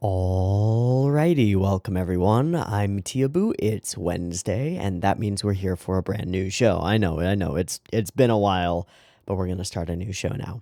Alrighty, welcome everyone. I'm Teeaboo. It's Wednesday, and that means we're here for a brand new show. I know. It's been a while, but we're gonna start a new show now.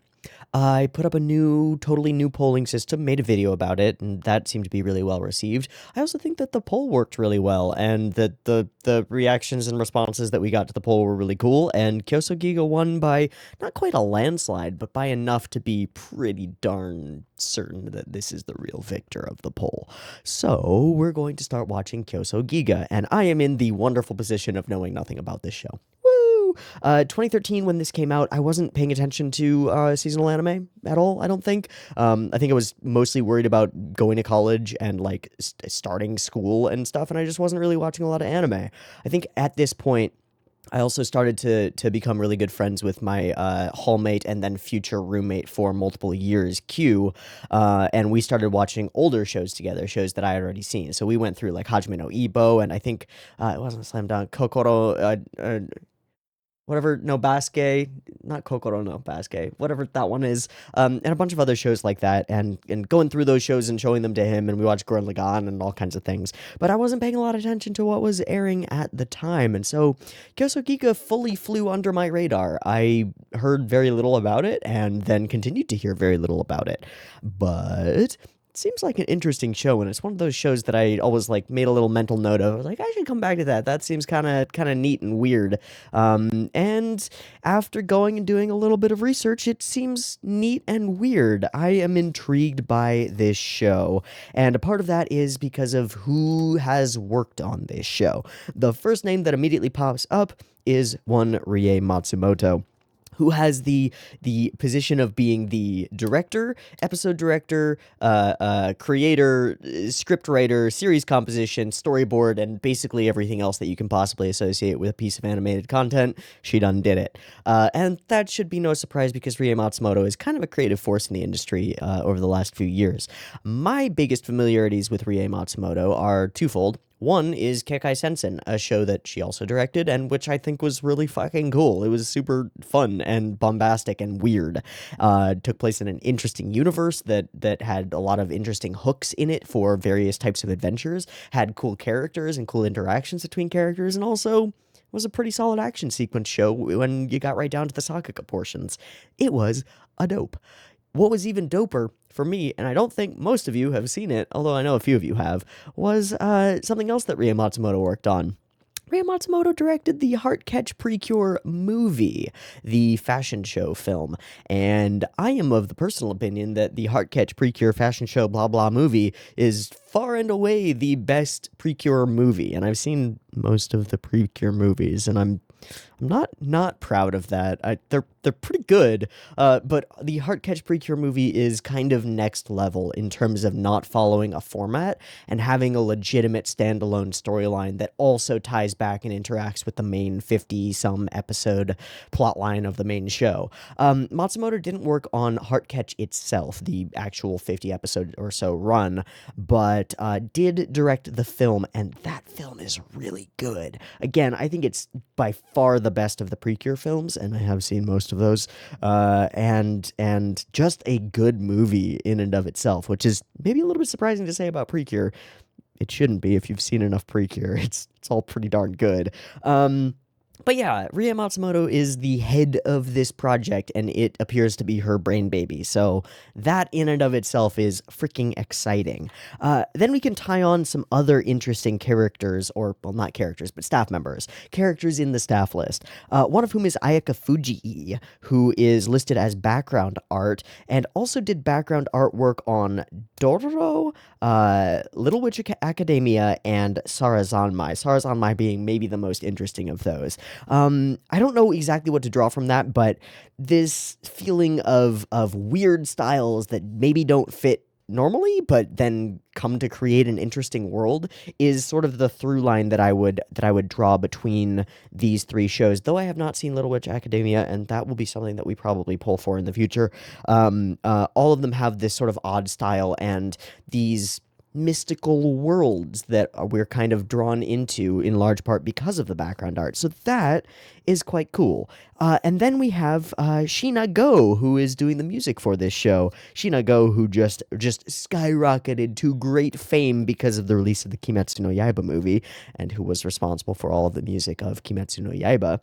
I put up a totally new polling system, made a video about it, and that seemed to be really well received. I also think that the poll worked really well, and that the reactions and responses that we got to the poll were really cool, and Kyousougiga won by not quite a landslide, but by enough to be pretty darn certain that this is the real victor of the poll. So, we're going to start watching Kyousougiga, and I am in the wonderful position of knowing nothing about this show. Woo! 2013, when this came out, I wasn't paying attention to seasonal anime at all, I don't think. I think I was mostly worried about going to college and like starting school and stuff, and I just wasn't really watching a lot of anime. I think at this point, I also started to become really good friends with my hallmate and then future roommate for multiple years, Q, and we started watching older shows together, shows that I had already seen. So we went through like Hajime no Ippo, and I think it wasn't Slam Dunk, Kokoro, whatever, no Basque, not Kokoro no Basque, whatever that one is, and a bunch of other shows like that, and going through those shows and showing them to him, and we watched Gurren Lagann and all kinds of things, but I wasn't paying a lot of attention to what was airing at the time, and so Kyousougiga fully flew under my radar. I heard very little about it, and then continued to hear very little about it, but seems like an interesting show, and it's one of those shows that I always like made a little mental note of. I was like, I should come back to that. That seems kind of neat and weird. And after going and doing a little bit of research, it seems neat and weird. I am intrigued by this show, and a part of that is because of who has worked on this show. The first name that immediately pops up is one Rie Matsumoto, who has the position of being the director, episode director, creator, script writer, series composition, storyboard, and basically everything else that you can possibly associate with a piece of animated content. She done did it. And that should be no surprise because Rie Matsumoto is kind of a creative force in the industry over the last few years. My biggest familiarities with Rie Matsumoto are twofold. One is Kyoukai Sensen, a show that she also directed, and which I think was really fucking cool. It was super fun and bombastic and weird. Took place in an interesting universe that had a lot of interesting hooks in it for various types of adventures, had cool characters and cool interactions between characters, and also was a pretty solid action sequence show when you got right down to the Sakaka portions. It was a dope. What was even doper for me, and I don't think most of you have seen it, although I know a few of you have, was something else that Rie Matsumoto worked on. Rie Matsumoto directed the Heart Catch Precure movie, the fashion show film, and I am of the personal opinion that the Heart Catch Precure fashion show blah blah movie is far and away the best Precure movie, and I've seen most of the Precure movies, and I'm not proud of that. They're pretty good, but the Heart Catch Precure movie is kind of next level in terms of not following a format and having a legitimate standalone storyline that also ties back and interacts with the main 50-some episode plotline of the main show. Matsumoto didn't work on Heart Catch itself, the actual 50-episode or so run, but did direct the film, and that film is really good. Again, I think it's by far the best of the Precure films, and I have seen most of those, and just a good movie in and of itself, which is maybe a little bit surprising to say about Precure. It shouldn't be if you've seen enough Precure. It's all pretty darn good. But yeah, Rie Matsumoto is the head of this project, and it appears to be her brain baby, so that in and of itself is freaking exciting. Then we can tie on some other interesting characters, or, well, not characters, but staff members. Characters in the staff list. One of whom is Ayaka Fujii, who is listed as background art, and also did background artwork on Dororo, Little Witch Academia, and Sarazanmai. Sarazanmai being maybe the most interesting of those. I don't know exactly what to draw from that, but this feeling of weird styles that maybe don't fit normally, but then come to create an interesting world is sort of the through line that I would draw between these three shows. Though I have not seen Little Witch Academia, and that will be something that we probably pull for in the future. All of them have this sort of odd style and these mystical worlds that we're kind of drawn into in large part because of the background art. So that is quite cool. And then we have Sheena Go, who is doing the music for this show. Sheena Go, who just skyrocketed to great fame because of the release of the Kimetsu no Yaiba movie, and who was responsible for all of the music of Kimetsu no Yaiba.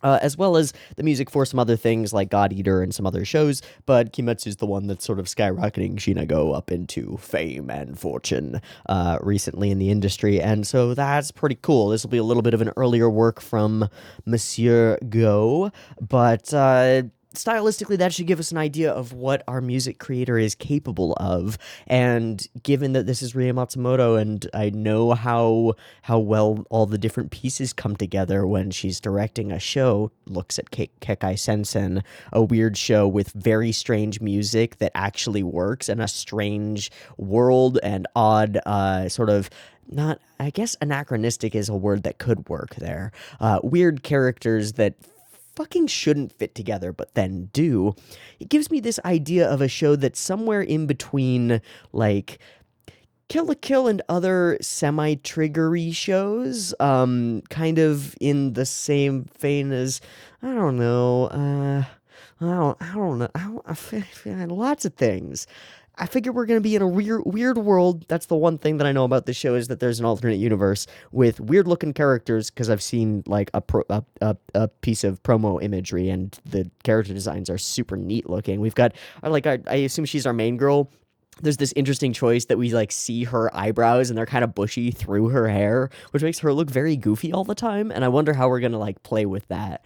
As well as the music for some other things like God Eater and some other shows, but Kimetsu's the one that's sort of skyrocketing Shinago up into fame and fortune recently in the industry, and so that's pretty cool. This will be a little bit of an earlier work from Monsieur Go, but stylistically, that should give us an idea of what our music creator is capable of. And given that this is Rie Matsumoto, and I know how well all the different pieces come together when she's directing a show, looks at Kyoukai Sensen, a weird show with very strange music that actually works, and a strange world and odd sort of not, I guess anachronistic is a word that could work there. Weird characters that fucking shouldn't fit together, but then do. It gives me this idea of a show that's somewhere in between, like, Kill la Kill and other semi-triggery shows, kind of in the same vein as, I don't know, I don't know, lots of things. I figure we're going to be in a weird world. That's the one thing that I know about this show, is that there's an alternate universe with weird looking characters, because I've seen like a piece of promo imagery, and the character designs are super neat looking. We've got like I assume she's our main girl. There's this interesting choice that we like see her eyebrows, and they're kind of bushy through her hair, which makes her look very goofy all the time, and I wonder how we're going to like play with that.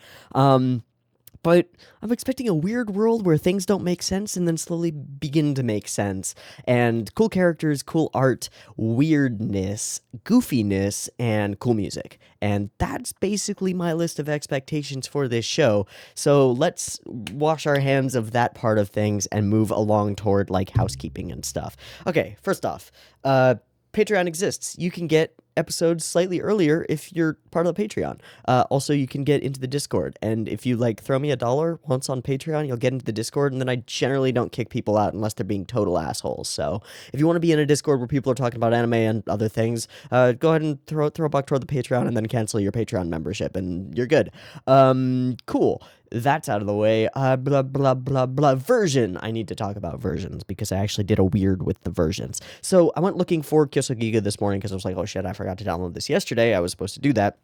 But I'm expecting a weird world where things don't make sense and then slowly begin to make sense. And cool characters, cool art, weirdness, goofiness, and cool music. And that's basically my list of expectations for this show. So let's wash our hands of that part of things and move along toward like housekeeping and stuff. Okay, first off, Patreon exists. You can get episodes slightly earlier if you're part of the Patreon. Also, you can get into the Discord, and if you like throw me $1 once on Patreon, you'll get into the Discord, and then I generally don't kick people out unless they're being total assholes. So if you want to be in a Discord where people are talking about anime and other things, go ahead and throw a buck toward the Patreon, and then cancel your Patreon membership, and you're good. Cool. That's out of the way. Blah, blah, blah, blah. Version. I need to talk about versions because I actually did a weird with the versions. So I went looking for Kyousougiga this morning because I was like, oh shit, I forgot to download this yesterday. I was supposed to do that.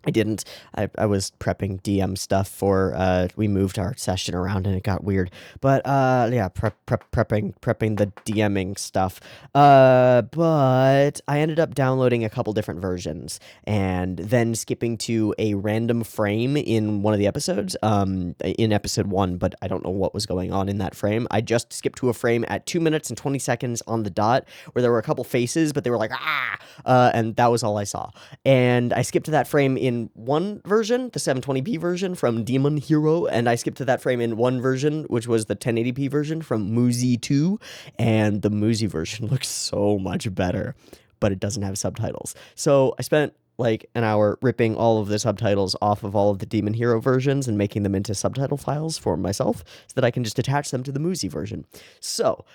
I didn't. I was prepping DM stuff for, we moved our session around and it got weird. But, yeah, prepping the DMing stuff. But I ended up downloading a couple different versions and then skipping to a random frame in one of the episodes, in episode 1, but I don't know what was going on in that frame. I just skipped to a frame at 2 minutes and 20 seconds on the dot where there were a couple faces, but they were like, and that was all I saw. And I skipped to that frame in one version, the 720p version from Demon Hero, and I skipped to that frame in one version, which was the 1080p version from Muzi 2, and the Muzi version looks so much better, but it doesn't have subtitles. So I spent like an hour ripping all of the subtitles off of all of the Demon Hero versions and making them into subtitle files for myself so that I can just attach them to the Muzi version. So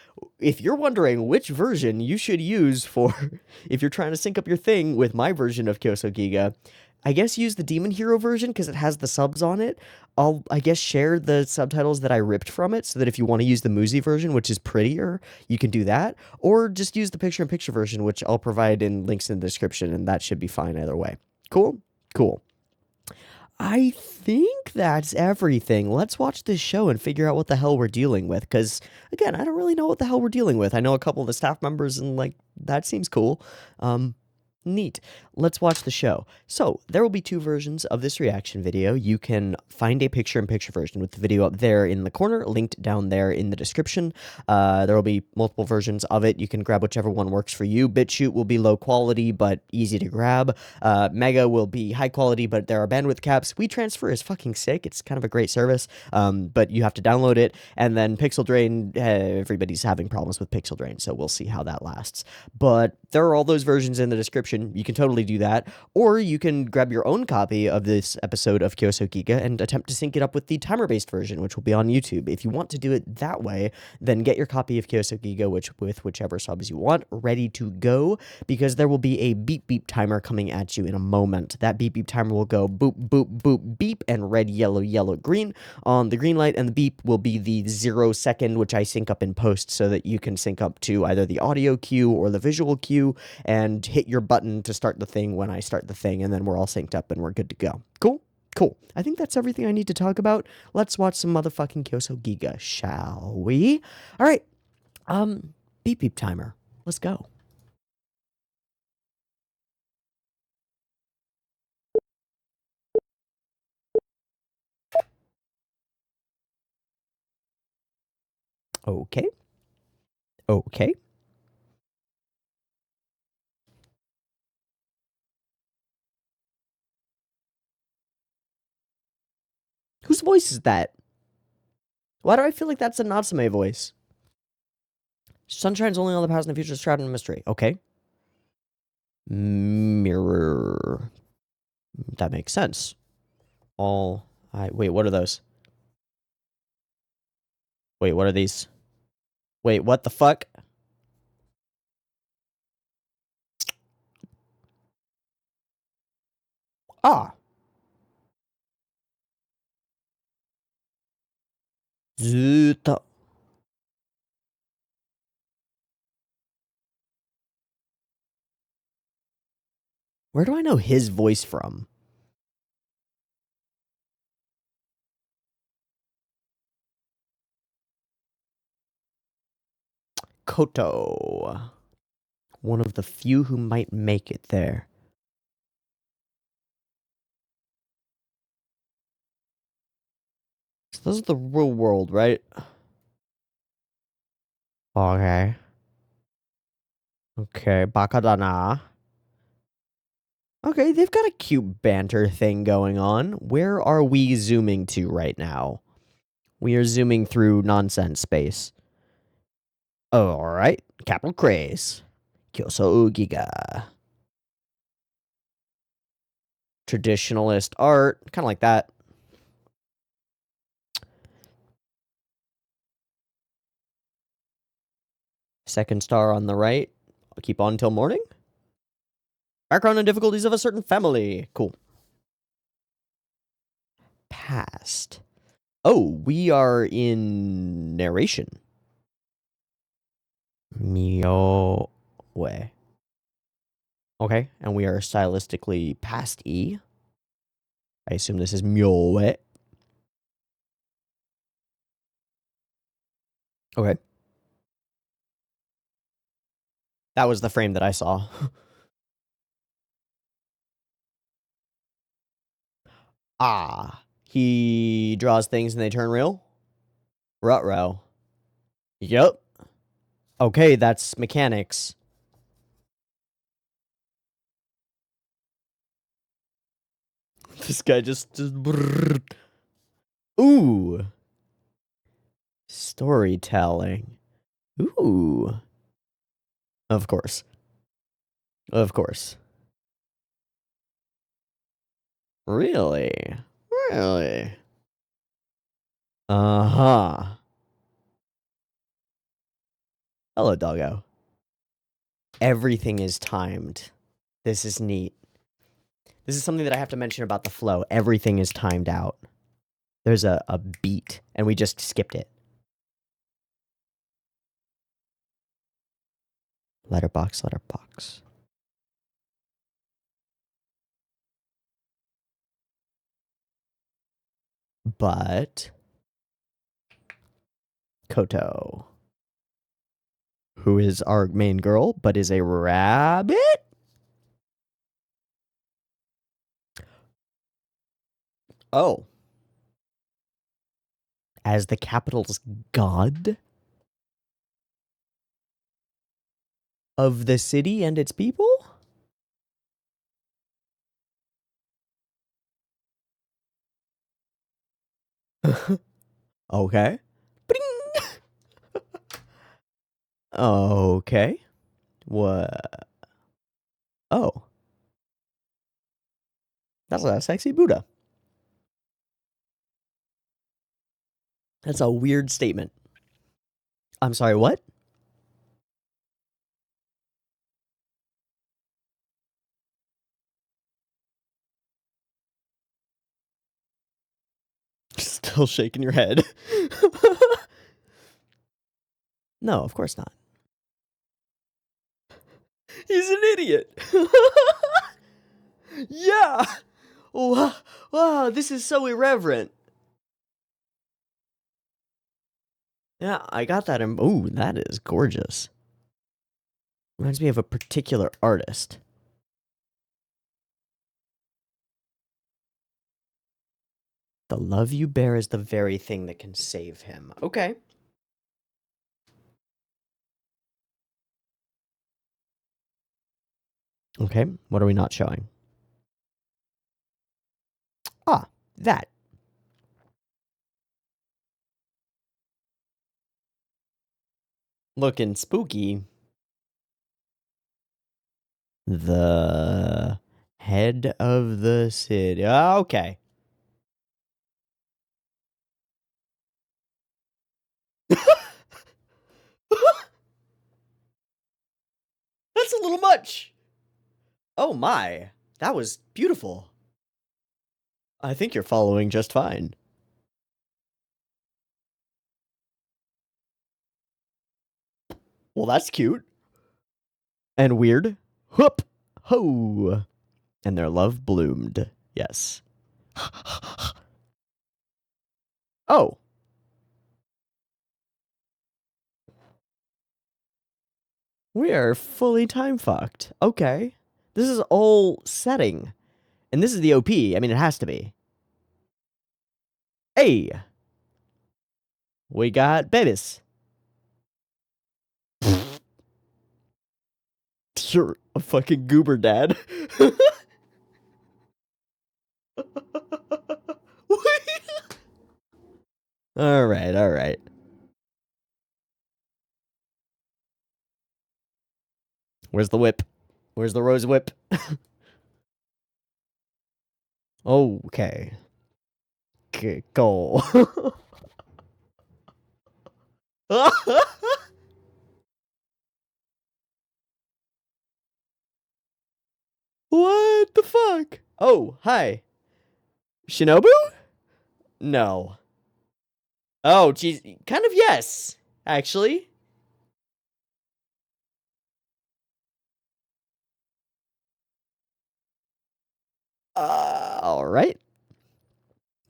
if you're wondering which version you should use for if you're trying to sync up your thing with my version of Kyousougiga, I guess use the Demon Hero version because it has the subs on it. I guess share the subtitles that I ripped from it so that if you want to use the Muzi version, which is prettier, you can do that. Or just use the picture-in-picture version, which I'll provide in links in the description, and that should be fine either way. Cool? Cool. I think that's everything. Let's watch this show and figure out what the hell we're dealing with, because, again, I don't really know what the hell we're dealing with. I know a couple of the staff members, and, like, that seems cool. Neat. Let's watch the show. So, there will be 2 versions of this reaction video. You can find a picture-in-picture version with the video up there in the corner, linked down there in the description. There will be multiple versions of it. You can grab whichever one works for you. BitChute will be low quality, but easy to grab. Mega will be high quality, but there are bandwidth caps. WeTransfer is fucking sick. It's kind of a great service, but you have to download it. And then Pixel Drain, everybody's having problems with Pixel Drain, so we'll see how that lasts. But there are all those versions in the description. You can totally do that. Or you can grab your own copy of this episode of Kyousougiga and attempt to sync it up with the timer-based version, which will be on YouTube. If you want to do it that way, then get your copy of Kyousougiga, with whichever subs you want, ready to go, because there will be a beep beep timer coming at you in a moment. That beep beep timer will go boop, boop, boop, beep, and red, yellow, yellow, green on the green light, and the beep will be the 0 second, which I sync up in post so that you can sync up to either the audio cue or the visual cue and hit your button to start the thing when I start the thing, and then we're all synced up and we're good to go. Cool? Cool. I think that's everything I need to talk about. Let's watch some motherfucking Kyousougiga, shall we? All right. Beep beep timer. Let's go. Okay. Okay. Whose voice is that? Why do I feel like that's a Natsume voice? Sunshine's only on the past and the future is shrouded in mystery. Okay. Mirror. That makes sense. Wait, what are those? Wait, what are these? Wait, what the fuck? Ah. Zuta. Where do I know his voice from? Koto. One of the few who might make it there. So this is the real world, right? Okay. Okay, Bakadana. Okay, they've got a cute banter thing going on. Where are we zooming to right now? We are zooming through nonsense space. Oh, alright. Capital Craze. Kyousougiga. Traditionalist art. Kind of like that. Second star on the right. I'll keep on till morning. Background and difficulties of a certain family. Cool. Past. Oh, we are in narration. Mio way. Okay, and we are stylistically past E. I assume this is Mio way. Okay. That was the frame that I saw. Ah. He draws things and they turn real? Ruh-roh. Yup. Okay, that's mechanics. This guy just brrr. Ooh. Storytelling. Ooh. Of course. Of course. Really? Really? Uh-huh. Hello, doggo. Everything is timed. This is neat. This is something that I have to mention about the flow. Everything is timed out. There's a beat, and we just skipped it. Letterbox, letterbox. But Koto, who is our main girl, but is a rabbit? Oh. As the capital's god of the city and its people? Okay. Bring. Okay. What? Oh. That's a sexy Buddha. That's a weird statement. I'm sorry, what? Still shaking your head. No, of course not. He's an idiot. Yeah. Wow, wow, this is so irreverent. Yeah, I got that. Ooh, that is gorgeous. Reminds me of a particular artist. The love you bear is the very thing that can save him. Okay. Okay, what are we not showing? Ah, that. Looking spooky. The head of the city. Okay. That's a little much. Oh my. That was beautiful. I think you're following just fine. Well, that's cute. And weird. Whoop. Ho. And their love bloomed. Yes. Oh. We are fully time fucked. Okay. This is all setting. And this is the OP. I mean, it has to be. Hey. We got babies. You're a fucking goober dad. Alright, alright. Where's the whip? Where's the rose whip? Okay. Go. What the fuck? Oh, hi. Shinobu? No. Oh, geez. Kind of yes, actually. Alright.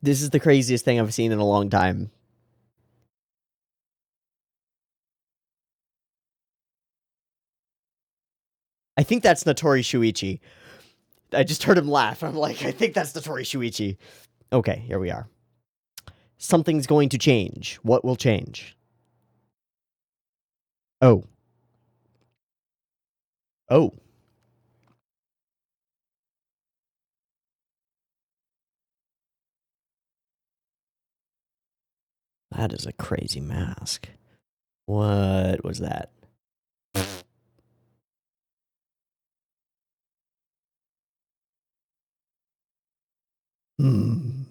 This is the craziest thing I've seen in a long time. I think that's Notori Shuichi. I just heard him laugh. I'm like, I think that's Notori Shuichi. Okay, here we are. Something's going to change. What will change? Oh. Oh. That is a crazy mask. What was that? Hmm.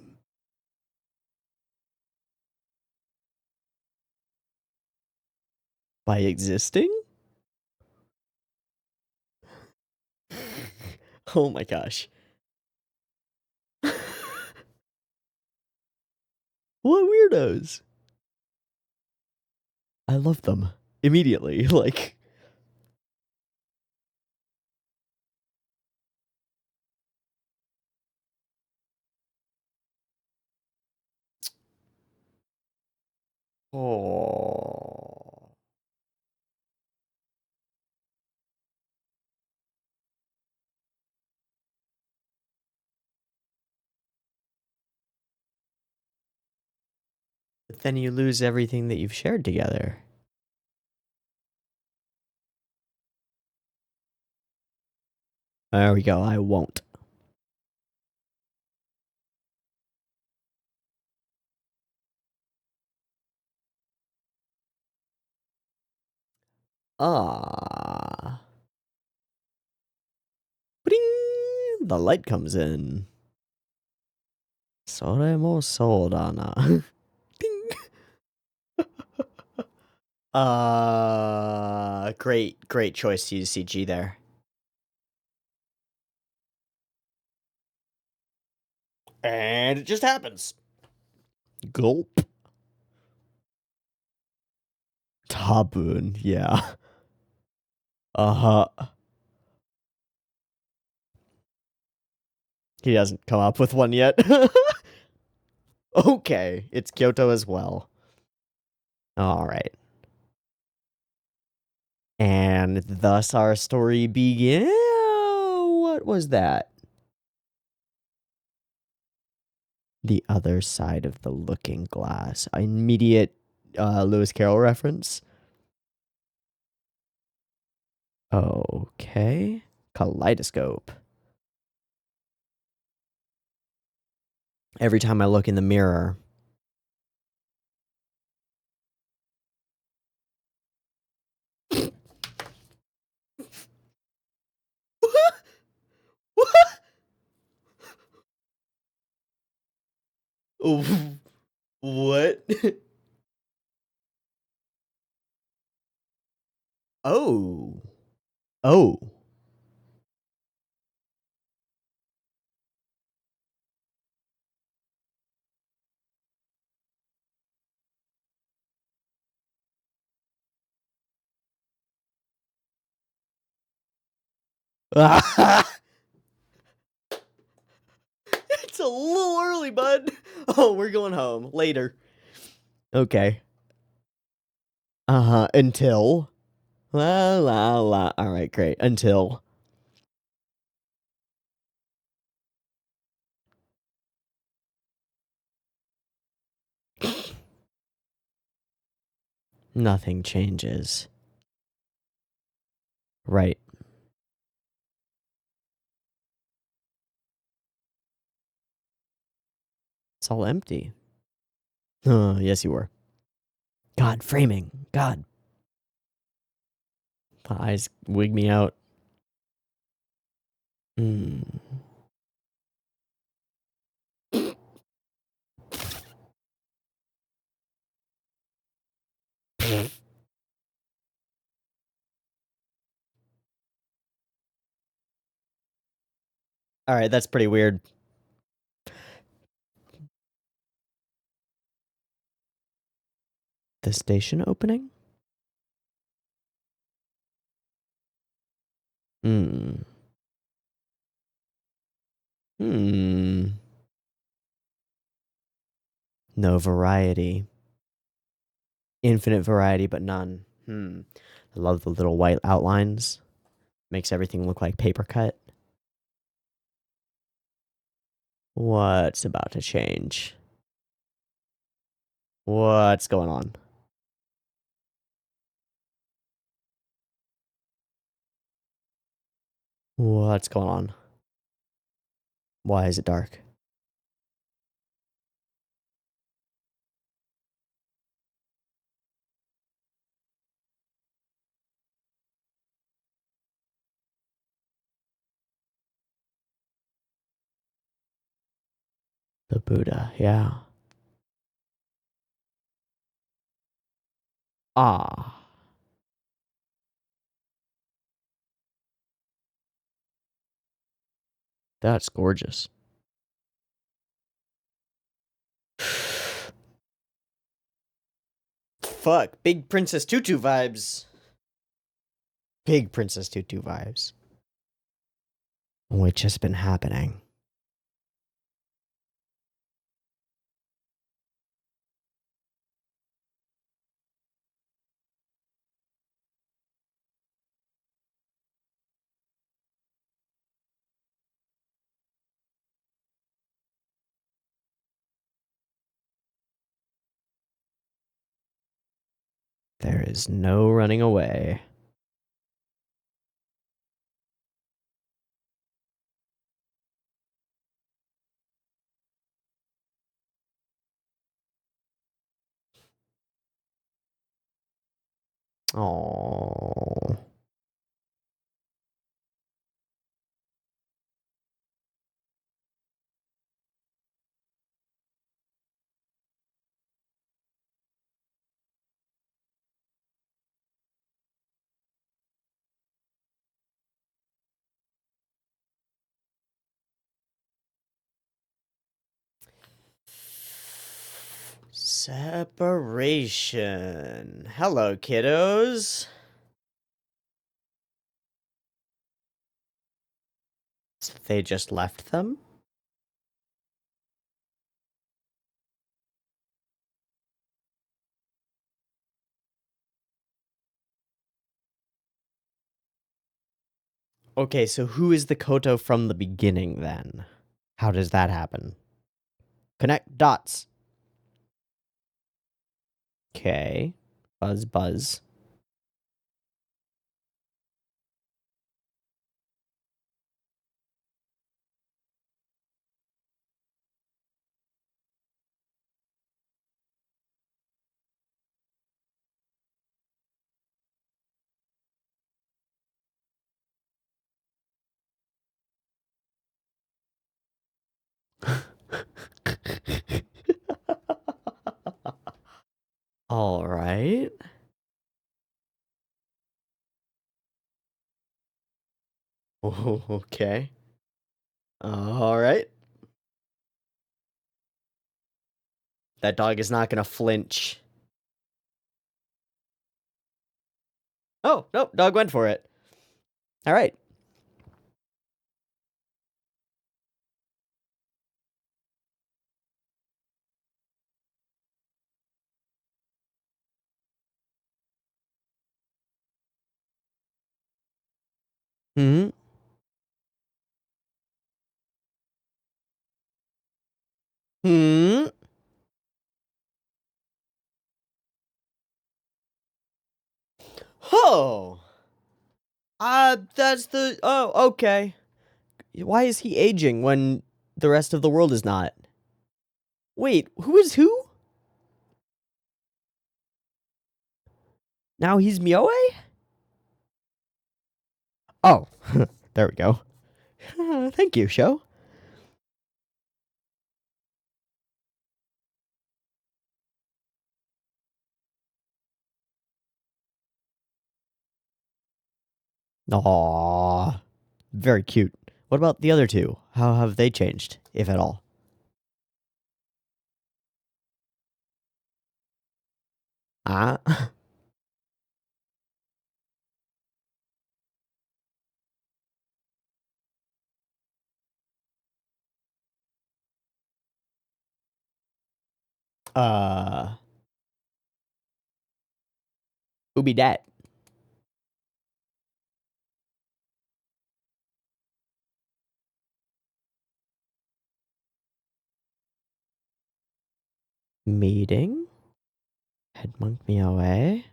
By existing? Oh my gosh. What weirdos? I love them. Immediately. Like, oh. But then you lose everything that you've shared together. There we go. I won't. Ah. Bring! The light comes in. Sore mo so da na. Ding. Great choice to use CG there. And it just happens. Gulp. Tabun, yeah. Uh-huh. He hasn't come up with one yet. Okay, it's Kyoto as well. Alright. And thus our story begins. What was that? The Other Side of the Looking Glass. Immediate Lewis Carroll reference. Okay. Kaleidoscope. Every time I look in the mirror. What? Oh. Oh. It's a little early, bud. Oh, we're going home later. Okay. Until. La la la. All right, great. Until. Nothing changes. Right. It's all empty. Yes, you were. God, framing. God. My eyes wig me out. Hmm. All right, that's pretty weird. The station opening? Hmm. Hmm. No variety. Infinite variety, but none. I love the little white outlines. Makes everything look like paper cut. What's about to change? What's going on? What's going on? Why is it dark? The Buddha, yeah. Ah. That's gorgeous. Fuck, big Princess Tutu vibes. Big Princess Tutu vibes. Which has been happening. There is no running away. Oh. Separation. Hello, kiddos. They just left them? Okay, so who is the Koto from the beginning, then? How does that happen? Connect dots. Okay. Buzz, buzz. All right. Okay. All right. That dog is not going to flinch. Oh, nope. Dog went for it. All right. Hmm. Hmm. Oh. That's the. Oh, okay. Why is he aging when the rest of the world is not? Wait, who is who? Now he's Mioe? Oh, there we go. Thank you, show. Aww. Very cute. What about the other two? How have they changed, if at all? Ah. uh. Who be dat? Meeting? Head monk Mioe?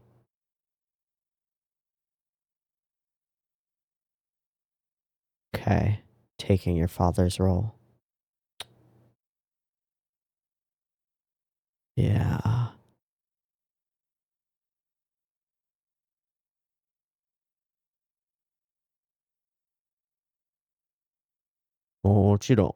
Okay. Taking your father's role. Yeah. Mochiro.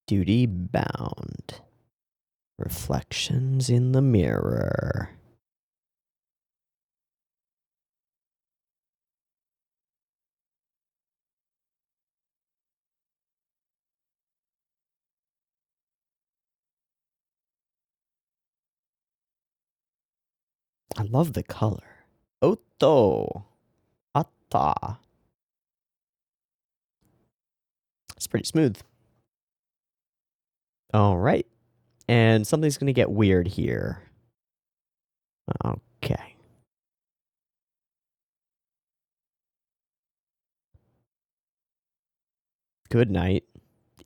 Duty bound. Reflections in the mirror. I love the color. Oto. Atta. It's pretty smooth. All right. And something's going to get weird here. Okay. Good night.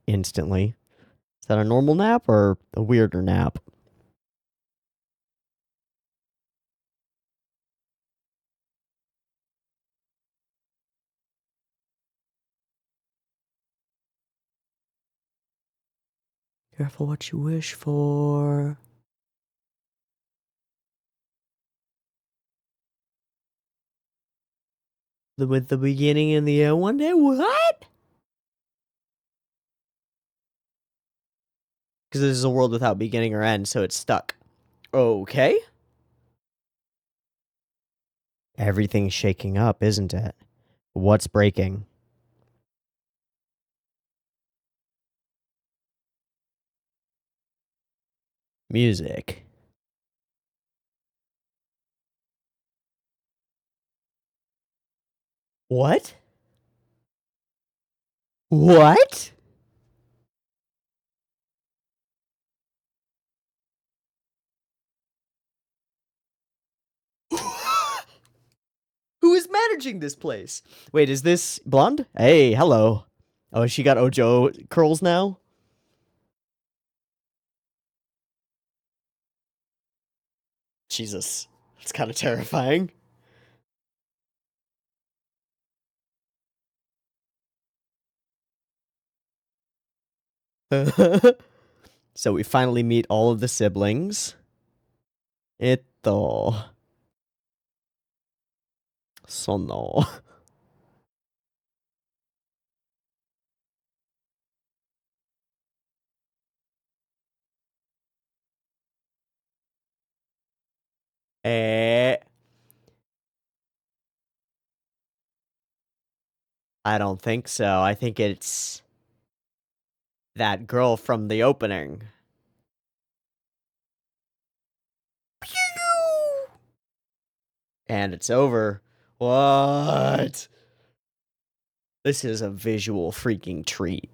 Instantly. Is that a normal nap or a weirder nap? Careful what you wish for. With the beginning and the end one day? What? Because this is a world without beginning or end, so it's stuck. Okay. Everything's shaking up, isn't it? What's breaking? Music. What? What? Who is managing this place? Wait, is this blonde? Hey, hello. Oh, she got Ojo curls now? Jesus. It's kind of terrifying. So we finally meet all of the siblings. Eto. Sono. Eh. I don't think so. I think it's that girl from the opening. And it's over. What? This is a visual freaking treat.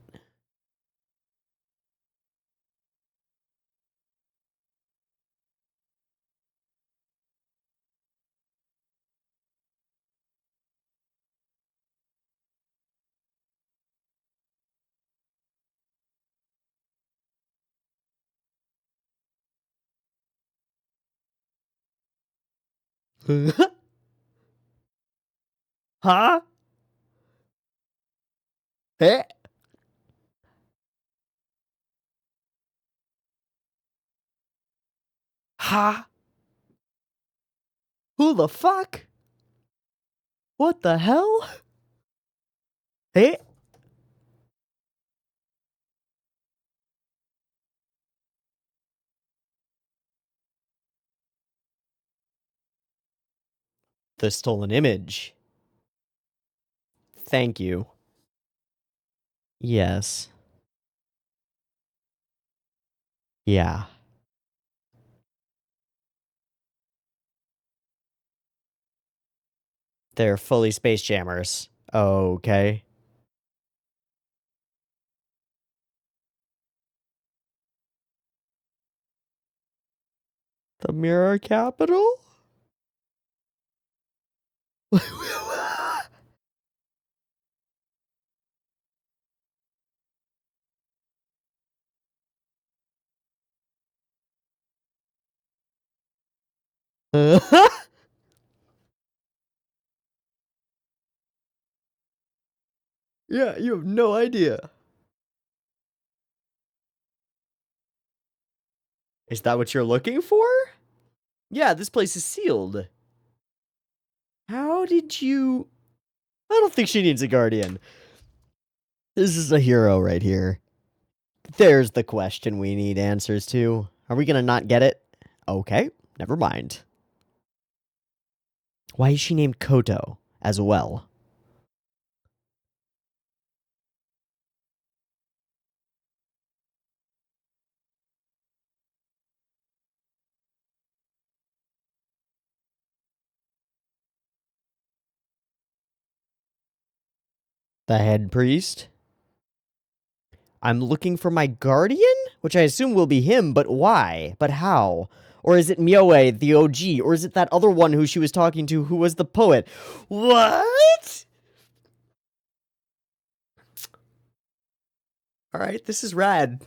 Huh? Eh? Huh? Who the fuck? What the hell? Eh? The stolen image. Thank you. Yes. Yeah. They're fully space jammers. Okay. The Mirror Capital? Yeah, you have no idea. Is that what you're looking for? Yeah, this place is sealed. How did you... I don't think she needs a guardian. This is a hero right here. There's the question we need answers to. Are we gonna not get it? Okay, never mind. Why is she named Koto as well? The head priest? I'm looking for my guardian? Which I assume will be him, but why? But how? Or is it Mioe, the OG? Or is it that other one who she was talking to who was the poet? What? Alright, this is rad.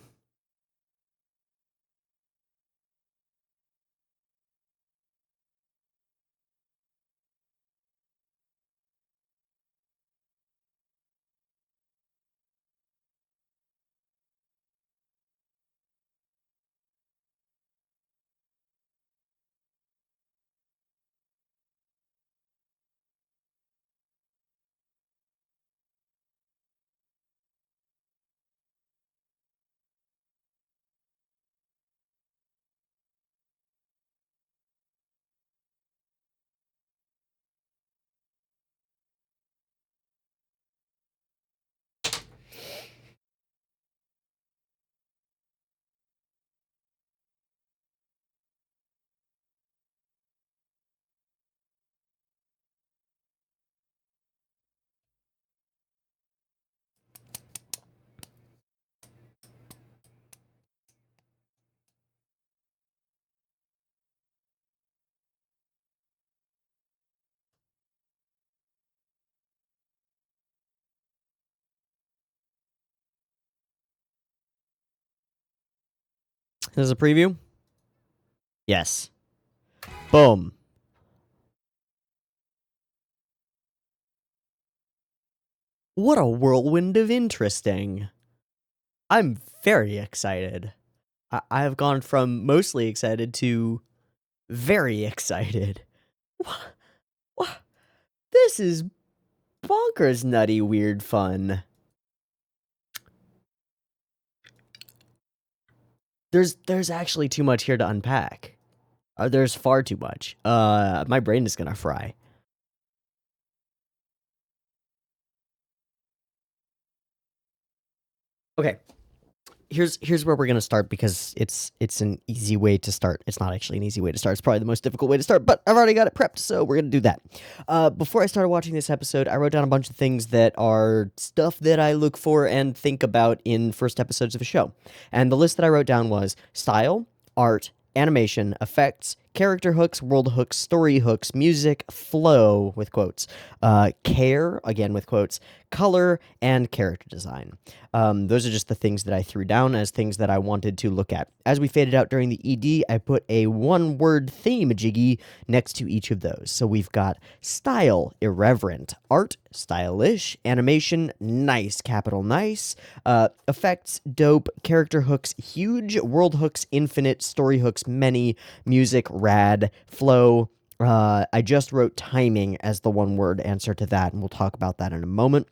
Here's a preview. Yes. Boom. What a whirlwind of interesting. I'm very excited. I have gone from mostly excited to very excited. What? This is bonkers nutty weird fun. There's actually too much here to unpack. There's far too much. My brain is gonna fry. Okay, here's where we're gonna start because it's an easy way to start. It's not actually an easy way to start. It's probably the most difficult way to start, but I've already got it prepped, so we're gonna do that. Before I started watching this episode, I wrote down a bunch of things that are stuff that I look for and think about in first episodes of a show. And the list that I wrote down was style, art, animation, effects, character hooks, world hooks, story hooks, music, flow, with quotes, care, again with quotes, color, and character design. Those are just the things that I threw down as things that I wanted to look at. As we faded out during the ED, I put a one-word theme-jiggy next to each of those. So we've got style, irreverent, art, stylish, animation, nice, capital nice, effects, dope, character hooks, huge, world hooks, infinite, story hooks, many, music, rad, flow. I just wrote timing as the one-word answer to that, and we'll talk about that in a moment.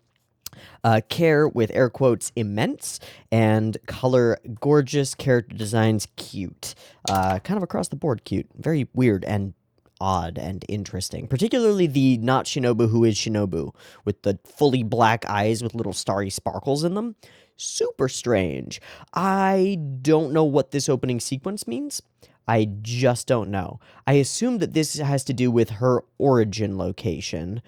Care with air quotes immense, and color gorgeous, character designs cute. Kind of across the board cute. Very weird and odd and interesting. Particularly the not Shinobu who is Shinobu, with the fully black eyes with little starry sparkles in them. Super strange. I don't know what this opening sequence means. I just don't know. I assume that this has to do with her origin location.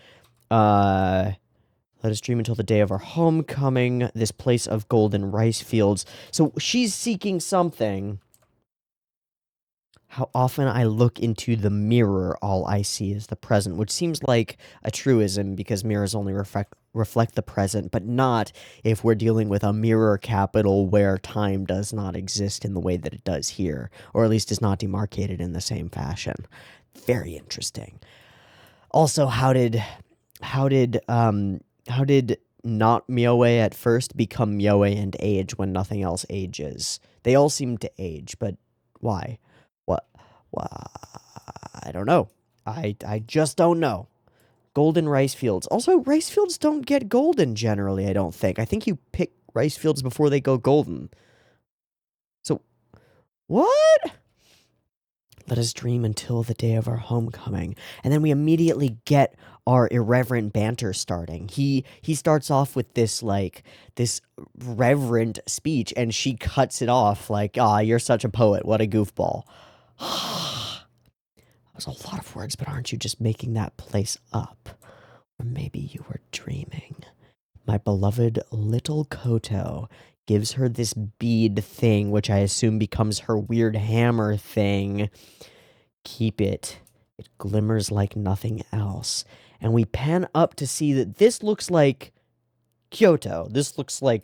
Let us dream until the day of our homecoming, this place of golden rice fields. So she's seeking something. How often I look into the mirror, all I see is the present, which seems like a truism because mirrors only reflect the present, but not if we're dealing with a mirror capital where time does not exist in the way that it does here, or at least is not demarcated in the same fashion. Very interesting. Also, how did not Myoe at first become Myoe and age when nothing else ages? They all seem to age, but why? What? I don't know. I just don't know. Golden rice fields. Also, rice fields don't get golden generally, I don't think. I think you pick rice fields before they go golden. So, what? Let us dream until the day of our homecoming. And then we immediately get our irreverent banter starting. He starts off with this reverent speech, and she cuts it off like, you're such a poet. What a goofball. That was a lot of words, but aren't you just making that place up? Or maybe you were dreaming. My beloved little Koto gives her this bead thing, which I assume becomes her weird hammer thing. Keep it. It glimmers like nothing else. And we pan up to see that this looks like Kyoto. This looks like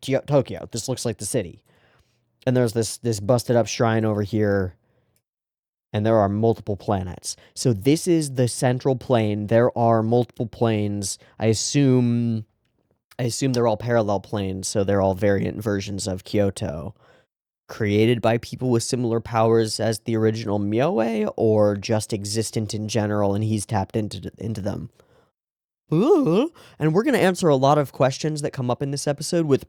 Tokyo. This looks like the city. And there's this busted up shrine over here. And there are multiple planets. So this is the central plane. There are multiple planes. I assume they're all parallel planes, so they're all variant versions of Kyoto. Created by people with similar powers as the original Myoe, or just existent in general and he's tapped into them. And we're going to answer a lot of questions that come up in this episode with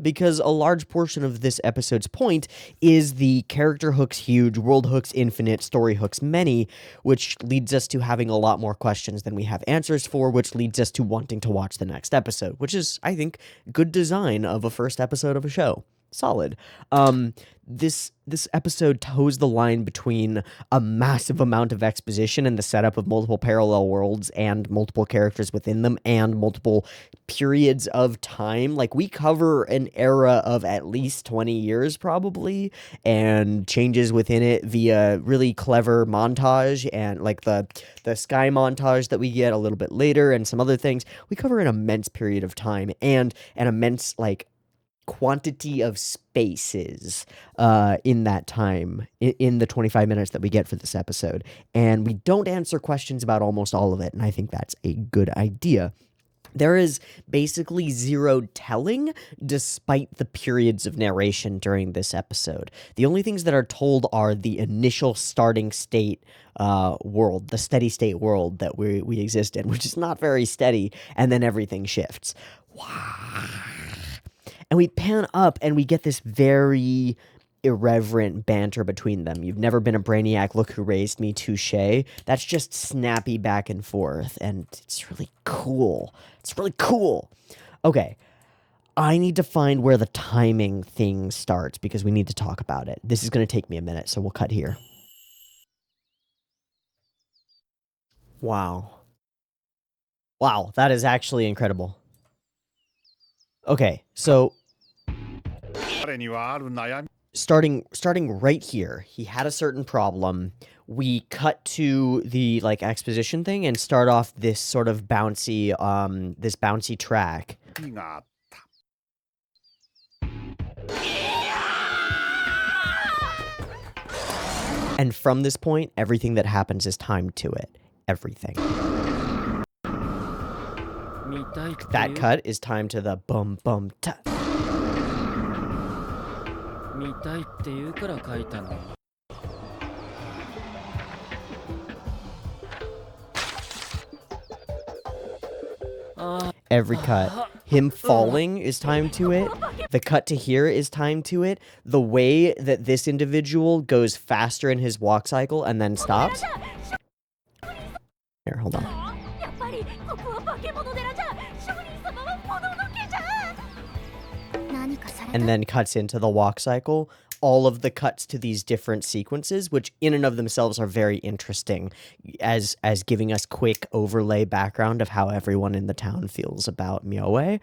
because a large portion of this episode's point is the character hooks huge, world hooks infinite, story hooks many, which leads us to having a lot more questions than we have answers for, which leads us to wanting to watch the next episode, which is, I think, good design of a first episode of a show. Solid. This episode toes the line between a massive amount of exposition and the setup of multiple parallel worlds and multiple characters within them and multiple periods of time. Like, we cover an era of at least 20 years probably, and changes within it via really clever montage and like the sky montage that we get a little bit later and some other things. We cover an immense period of time and an immense quantity of spaces in that time, in the 25 minutes that we get for this episode. And we don't answer questions about almost all of it, and I think that's a good idea. There is basically zero telling despite the periods of narration during this episode. The only things that are told are the initial starting state world, the steady state world that we exist in, which is not very steady, and then everything shifts. And we pan up and we get this very irreverent banter between them. You've never been a brainiac, look who raised me, touche. That's just snappy back and forth, and it's really cool. It's really cool. Okay, I need to find where the timing thing starts because we need to talk about it. This is going to take me a minute, so we'll cut here. Wow. Wow, that is actually incredible. Okay, so starting right here, he had a certain problem. We cut to the like exposition thing and start off this sort of bouncy track. And from this point, everything that happens is timed to it. Everything. That cut is timed to the bum bum ta. Every cut. Him falling is timed to it. The cut to here is timed to it. The way that this individual goes faster in his walk cycle and then stops. Here, hold on. And then cuts into the walk cycle. All of the cuts to these different sequences, which in and of themselves are very interesting as giving us quick overlay background of how everyone in the town feels about Myoe.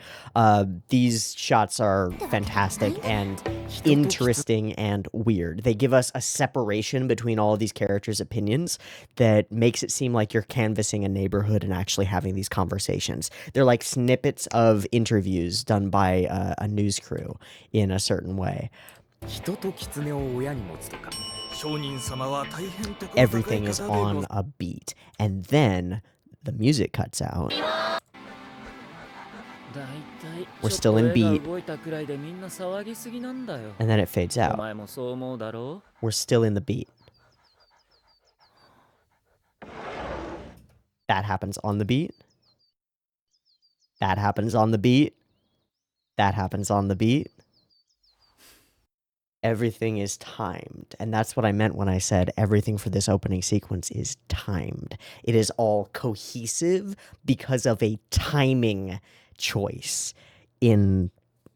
These shots are fantastic and interesting and weird. They give us a separation between all of these characters' opinions that makes it seem like you're canvassing a neighborhood and actually having these conversations. They're like snippets of interviews done by a news crew in a certain way. Everything is on a beat, and then the music cuts out. We're still in beat, and then it fades out. We're still in the beat. That happens on the beat. That happens on the beat. That happens on the beat. Everything is timed. And that's what I meant when I said everything for this opening sequence is timed. It is all cohesive because of a timing choice in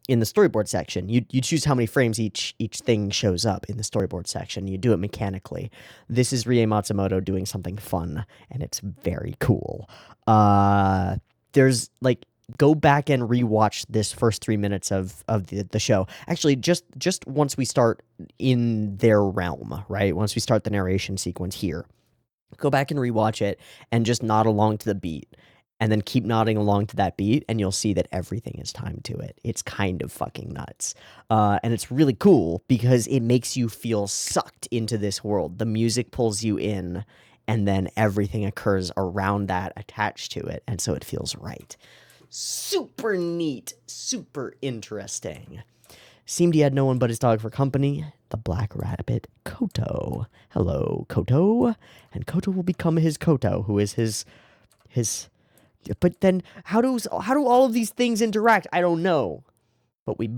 the storyboard section. You choose how many frames each thing shows up in the storyboard section. You do it mechanically. This is Rie Matsumoto doing something fun, and it's very cool. There's like, go back and rewatch this first 3 minutes of the show. Actually, just once we start in their realm, right? Once we start the narration sequence here, go back and rewatch it and just nod along to the beat. And then keep nodding along to that beat, and you'll see that everything is timed to it. It's kind of fucking nuts. And it's really cool because it makes you feel sucked into this world. The music pulls you in, and then everything occurs around that attached to it, and so it feels right. Super neat, super interesting. Seemed he had no one but his dog for company, the black rabbit Koto. Hello, Koto. And Koto will become his Koto, who is his. But then, how do all of these things interact? I don't know. But we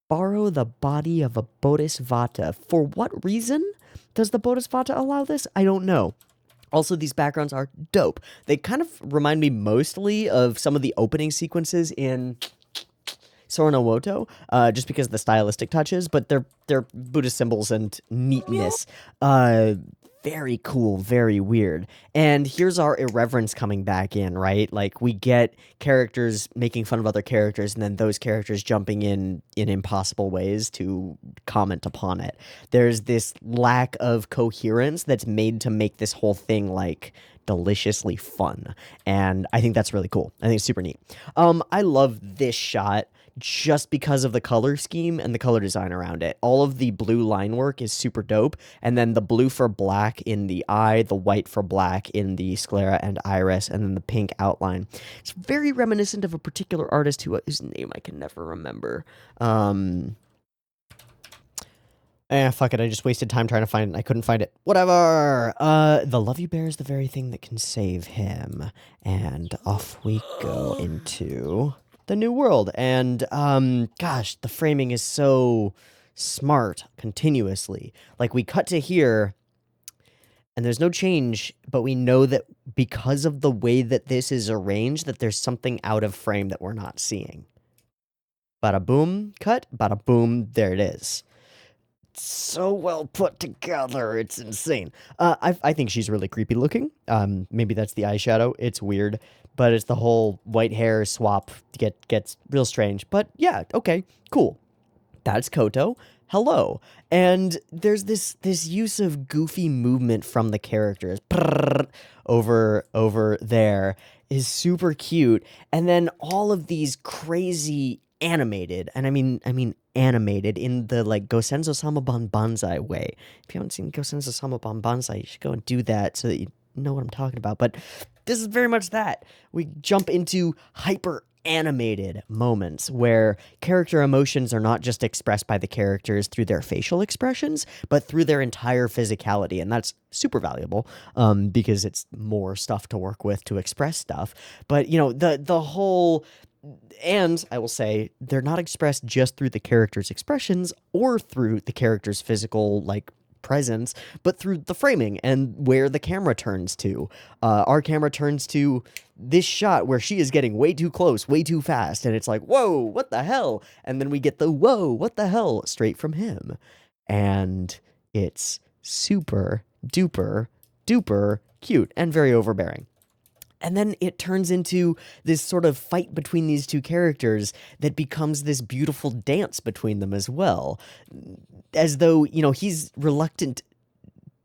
borrow the body of a Bodhisattva. For what reason does the Bodhisattva allow this? I don't know. Also, these backgrounds are dope. They kind of remind me mostly of some of the opening sequences in Sora no Woto, just because of the stylistic touches, but they're Buddhist symbols and neatness. Very cool, very weird. And here's our irreverence coming back in, right? Like, we get characters making fun of other characters, and then those characters jumping in impossible ways to comment upon it. There's this lack of coherence that's made to make this whole thing, like, deliciously fun. And I think that's really cool. I think it's super neat. I love this shot just because of the color scheme and the color design around it. All of the blue line work is super dope, and then the blue for black in the eye, the white for black in the sclera and iris, and then the pink outline. It's very reminiscent of a particular artist whose name I can never remember. Fuck it, I just wasted time trying to find it, and I couldn't find it. Whatever! The Love You Bear is the very thing that can save him. And off we go into the new world. And, gosh, the framing is so smart continuously. Like, we cut to here, and there's no change, but we know that because of the way that this is arranged, that there's something out of frame that we're not seeing. Bada boom, cut, bada boom, there it is. So well put together, it's insane. I think she's really creepy looking. Maybe that's the eyeshadow. It's weird, but it's the whole white hair swap gets real strange. But yeah, okay, cool. That's Koto. Hello. And there's this use of goofy movement from the characters. Over there is super cute. And then all of these crazy animated, and I mean animated in the like Gosenzo Sama Banzai way. If you haven't seen Gosenzo Sama Banzai, you should go and do that so that you know what I'm talking about. But this is very much that. We jump into hyper animated moments where character emotions are not just expressed by the characters through their facial expressions, but through their entire physicality. And that's super valuable because it's more stuff to work with to express stuff. But, you know, the whole... And I will say, they're not expressed just through the character's expressions or through the character's physical, like, presence, but through the framing and where the camera turns to. Our camera turns to this shot where she is getting way too close, way too fast, and it's like, whoa, what the hell? And then we get the whoa, what the hell, straight from him. And it's super duper duper cute and very overbearing. And then it turns into this sort of fight between these two characters that becomes this beautiful dance between them as well. As though, you know, he's reluctant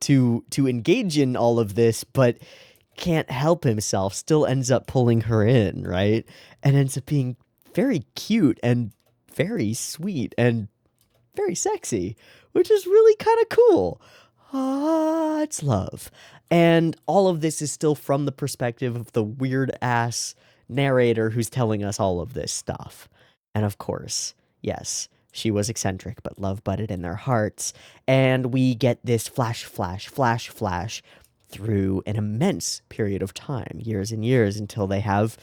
to engage in all of this, but can't help himself, still ends up pulling her in, right? And ends up being very cute and very sweet and very sexy, which is really kind of cool. It's love. And all of this is still from the perspective of the weird-ass narrator who's telling us all of this stuff. And of course, yes, she was eccentric, but love budded in their hearts. And we get this flash, flash, flash, flash through an immense period of time, years and years, until they have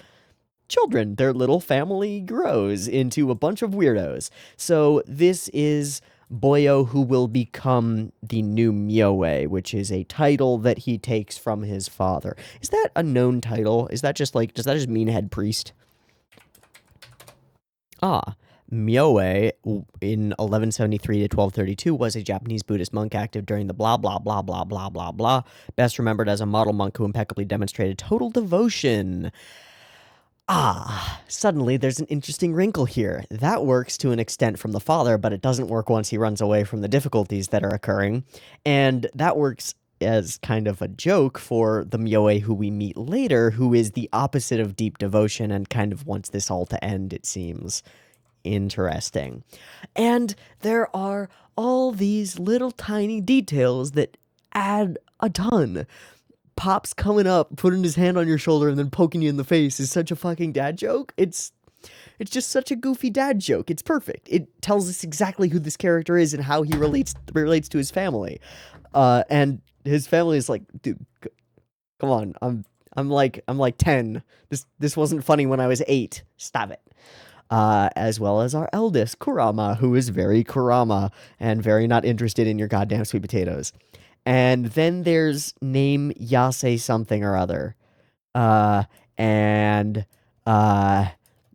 children. Their little family grows into a bunch of weirdos. So this is Boyo, who will become the new Myoe, which is a title that he takes from his father. Is that a known title? Is that just like, does that just mean head priest? Myoe in 1173 to 1232 was a Japanese Buddhist monk active during the blah blah blah blah blah blah blah, best remembered as a model monk who impeccably demonstrated total devotion. Suddenly there's an interesting wrinkle here. That works to an extent from the father, but it doesn't work once he runs away from the difficulties that are occurring. And that works as kind of a joke for the Myoe who we meet later, who is the opposite of deep devotion and kind of wants this all to end, it seems. Interesting. And there are all these little tiny details that add a ton. Pop's coming up, putting his hand on your shoulder, and then poking you in the face is such a fucking dad joke. It's just such a goofy dad joke. It's perfect. It tells us exactly who this character is and how he relates to his family. And his family is like, dude, come on. I'm like 10. This wasn't funny when I was 8. Stop it. As well as our eldest, Kurama, who is very Kurama and very not interested in your goddamn sweet potatoes. And then there's name Yase something or other.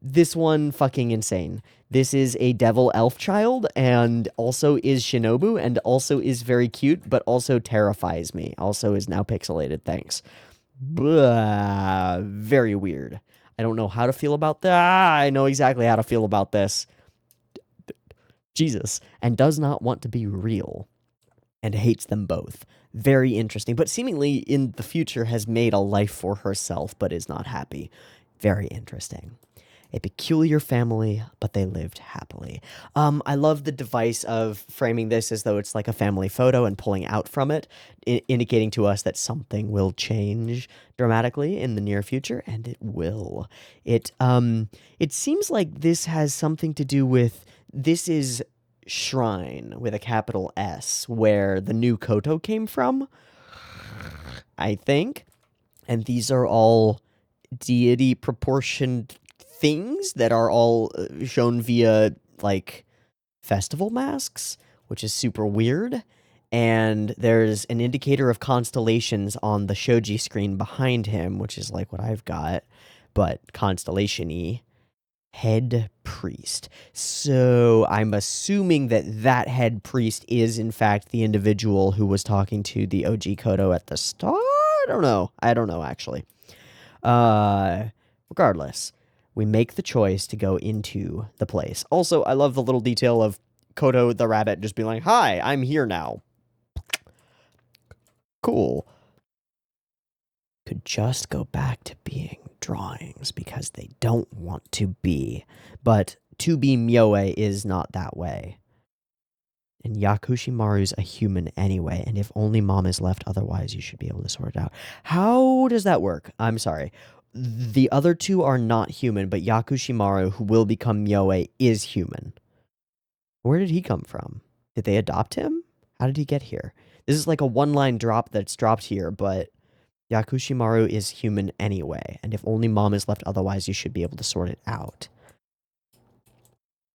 This one fucking insane. This is a devil elf child and also is Shinobu and also is very cute, but also terrifies me. Also is now pixelated, thanks. Blah, very weird. I don't know how to feel about that. I know exactly how to feel about this. Jesus. And does not want to be real. And hates them both. Very interesting, but seemingly in the future has made a life for herself, but is not happy. Very interesting. a peculiar family, but they lived happily. I love the device of framing this as though it's like a family photo and pulling out from it, indicating to us that something will change dramatically in the near future, and it will. It seems like this has something to do with this is Shrine with a capital S, where the new Koto came from, I think. And these are all deity proportioned things that are all shown via like festival masks, which is super weird. And there's an indicator of constellations on the shoji screen behind him, which is like what I've got, but constellation-y. Head priest. So I'm assuming that that head priest is in fact the individual who was talking to the OG Koto at the start. I don't know actually. Regardless, we make the choice to go into the place. Also, I love the little detail of Koto the rabbit just being like, "Hi, I'm here now." Cool. Could just go back to being drawings because they don't want to be. But to be Myoe is not that way. And Yakushimaru's a human anyway, and if only mom is left, otherwise you should be able to sort it out. How does that work? I'm sorry. The other two are not human, but Yakushimaru, who will become Myoe, is human. Where did he come from? Did they adopt him? How did he get here? This is like a one-line drop that's dropped here, but Yakushimaru is human anyway, and if only mom is left, otherwise you should be able to sort it out.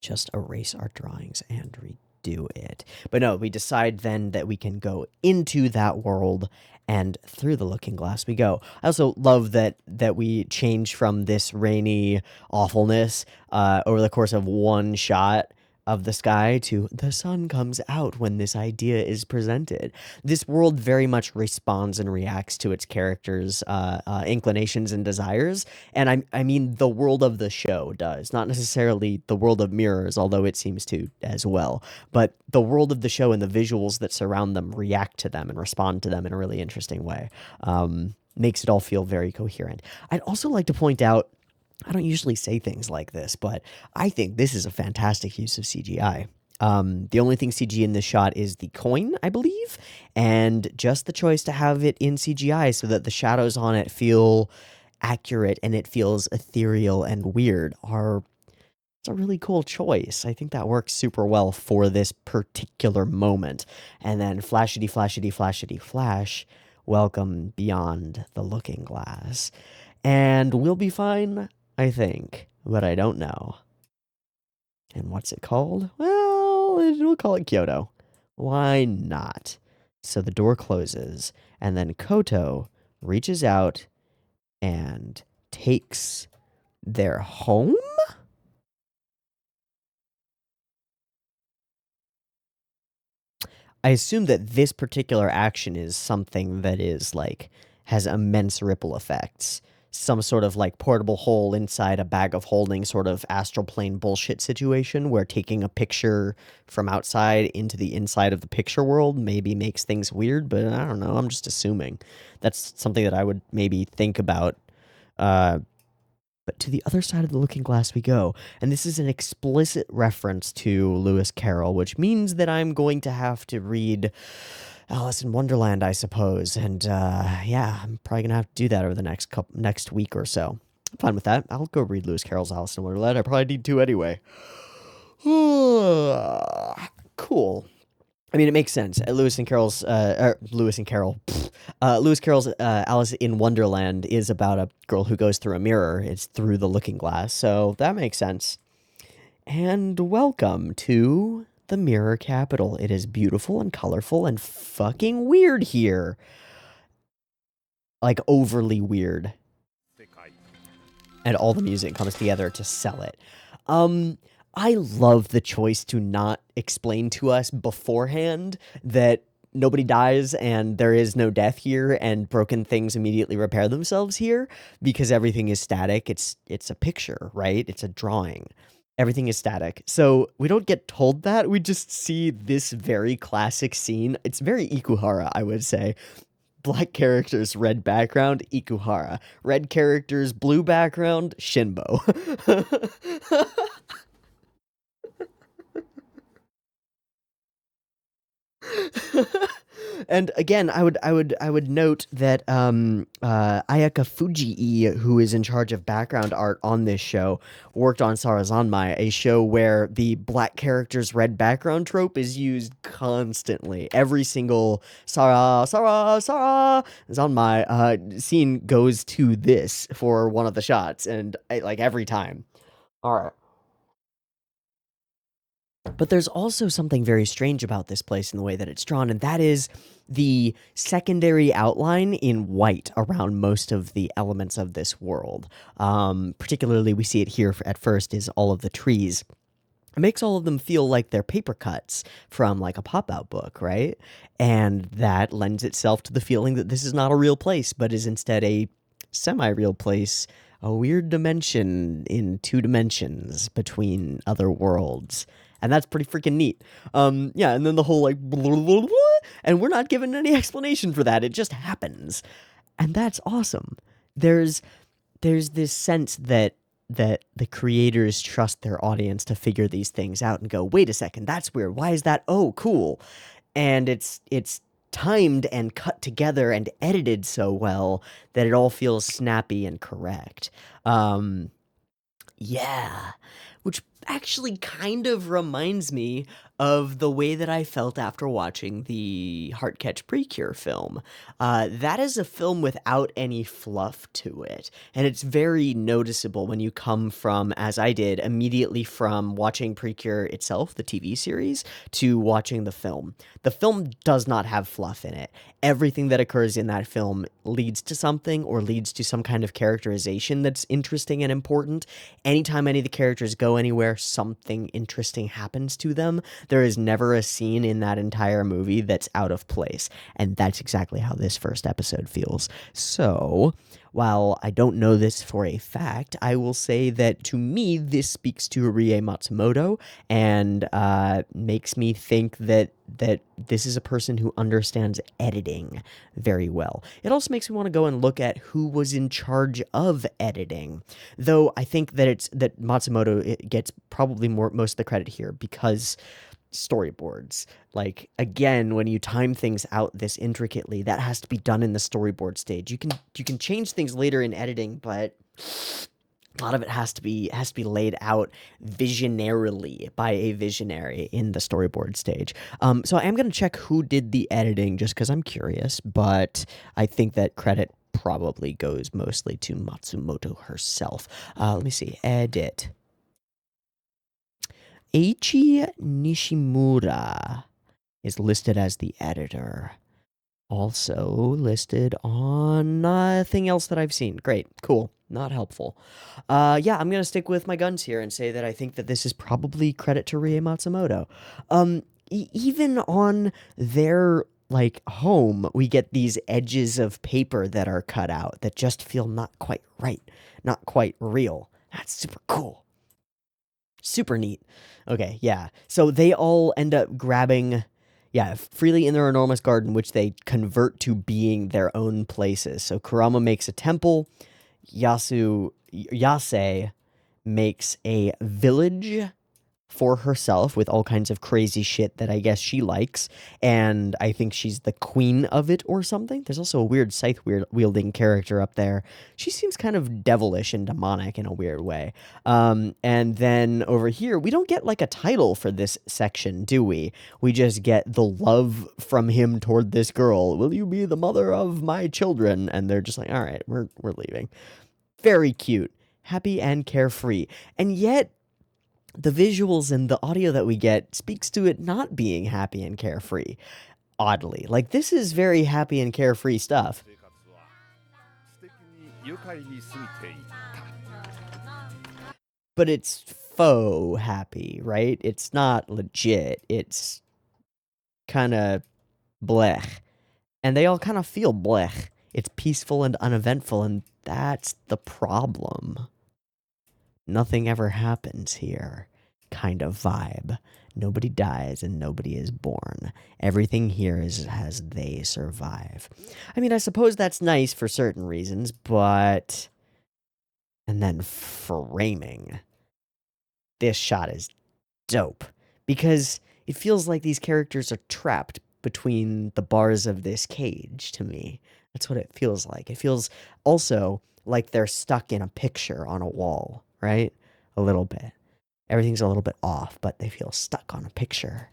Just erase our drawings and redo it. But no, we decide then that we can go into that world, and through the looking glass we go. I also love that we change from this rainy awfulness over the course of one shot of the sky to the sun comes out when this idea is presented. This world very much responds and reacts to its characters' inclinations and desires, and I mean the world of the show does, not necessarily the world of mirrors, although it seems to as well, but the world of the show and the visuals that surround them react to them and respond to them in a really interesting way. Makes it all feel very coherent. I'd also like to point out, I don't usually say things like this, but I think this is a fantastic use of CGI. The only thing CG in this shot is the coin, I believe, and just the choice to have it in CGI so that the shadows on it feel accurate and it feels ethereal and weird it's a really cool choice. I think that works super well for this particular moment. And then flashity, flashity, flashity, flash, welcome beyond the looking glass. And we'll be fine, I think, but I don't know. And what's it called? Well, we'll call it Kyoto. Why not? So the door closes, and then Koto reaches out and takes their home? I assume that this particular action is something that is like has immense ripple effects. Some sort of like portable hole inside a bag of holding sort of astral plane bullshit situation where taking a picture from outside into the inside of the picture world maybe makes things weird, but I don't know. I'm just assuming. That's something that I would maybe think about. But to the other side of the looking glass we go. And this is an explicit reference to Lewis Carroll, which means that I'm going to have to read Alice in Wonderland, I suppose. And yeah, I'm probably going to have to do that over the next week or so. I'm fine with that. I'll go read Lewis Carroll's Alice in Wonderland. I probably need to anyway. Cool. I mean, it makes sense. Lewis Carroll's Alice in Wonderland is about a girl who goes through a mirror. It's through the looking glass, so that makes sense. And welcome to the Mirror Capital. It is beautiful and colorful and fucking weird here. Like, overly weird. And all the music comes together to sell it. I love the choice to not explain to us beforehand that nobody dies and there is no death here and broken things immediately repair themselves here because everything is static. It's a picture, right? It's a drawing. Everything is static. So we don't get told that. We just see this very classic scene. It's very Ikuhara, I would say, Black characters, red background, Ikuhara. Red characters, blue background, Shinbo. And again, I would note that Ayaka Fujii, who is in charge of background art on this show, worked on Sarazanmai, a show where the black characters red background trope is used constantly. Every single Sarah Zanmai scene goes to this for one of the shots, and like every time. All right. But there's also something very strange about this place in the way that it's drawn, and that is the secondary outline in white around most of the elements of this world. Particularly, we see it here at first, is all of the trees. It makes all of them feel like they're paper cuts from like a pop-out book, right? And that lends itself to the feeling that this is not a real place, but is instead a semi-real place, a weird dimension in two dimensions between other worlds. And that's pretty freaking neat. Yeah, and then the whole like blah, blah, blah, and we're not given any explanation for that. It just happens. And that's awesome. There's this sense that the creators trust their audience to figure these things out and go, wait a second, that's weird. Why is that? Oh, cool. And it's timed and cut together and edited so well that it all feels snappy and correct. Yeah, which actually kind of reminds me of the way that I felt after watching the Heartcatch Precure film. That is a film without any fluff to it, and it's very noticeable when you come from, as I did, immediately from watching Precure itself, the TV series, to watching the film. The film does not have fluff in it. Everything that occurs in that film leads to something or leads to some kind of characterization that's interesting and important. Anytime any of the characters go anywhere, something interesting happens to them. There is never a scene in that entire movie that's out of place. And that's exactly how this first episode feels. So, while I don't know this for a fact, I will say that to me, this speaks to Rie Matsumoto and makes me think that this is a person who understands editing very well. It also makes me want to go and look at who was in charge of editing, though I think that Matsumoto gets probably most of the credit here because storyboards. Like, again, when you time things out this intricately, that has to be done in the storyboard stage. You can change things later in editing, but a lot of it has to be laid out visionarily by a visionary in the storyboard stage. So I am going to check who did the editing just because I'm curious, but I think that credit probably goes mostly to Matsumoto herself. Let me see. Edit. Eiichi Nishimura is listed as the editor. Also listed on nothing else that I've seen. Great, cool, not helpful. Yeah, I'm gonna stick with my guns here and say that I think that this is probably credit to Rie Matsumoto. Even on their like home, we get these edges of paper that are cut out that just feel not quite right, not quite real. That's super cool. Super neat. Okay, yeah. So they all end up grabbing, yeah, freely in their enormous garden, which they convert to being their own places. So Kurama makes a temple, Yase makes a village for herself with all kinds of crazy shit that I guess she likes, and I think she's the queen of it or something. There's also a weird scythe wielding character up there. She seems kind of devilish and demonic in a weird way. And then over here, we don't get like a title for this section, do we? We just get the love from him toward this girl. Will you be the mother of my children? And they're just like, all right, we're leaving. Very cute, happy and carefree, and yet the visuals and the audio that we get speaks to it not being happy and carefree. Oddly, like this is very happy and carefree stuff. But it's faux happy, right? It's not legit. It's kind of blech. And they all kind of feel blech. It's peaceful and uneventful, and that's the problem. Nothing ever happens here. kind of vibe. Nobody dies and nobody is born. Everything here is as they survive. I mean, I suppose that's nice for certain reasons, but... And then framing. This shot is dope, because it feels like these characters are trapped between the bars of this cage to me. That's what it feels like. It feels also like they're stuck in a picture on a wall, right? A little bit. Everything's a little bit off, but they feel stuck on a picture.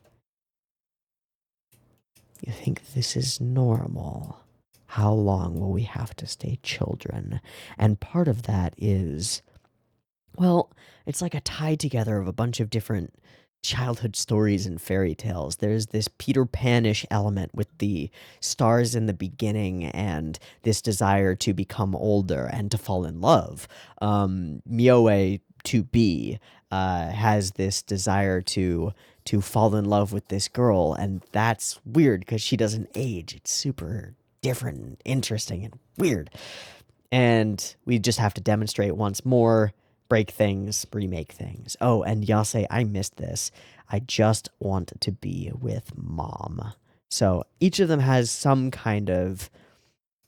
You think this is normal? How long will we have to stay children? And part of that is, well, it's like a tie together of a bunch of different childhood stories and fairy tales. There's this Peter Pan-ish element with the stars in the beginning and this desire to become older and to fall in love. Mioe to be has this desire to fall in love with this girl, and that's weird because she doesn't age. It's super different and interesting and weird. And we just have to demonstrate once more, break things, remake things. Oh, and Yase, I missed this. I just want to be with mom. So each of them has some kind of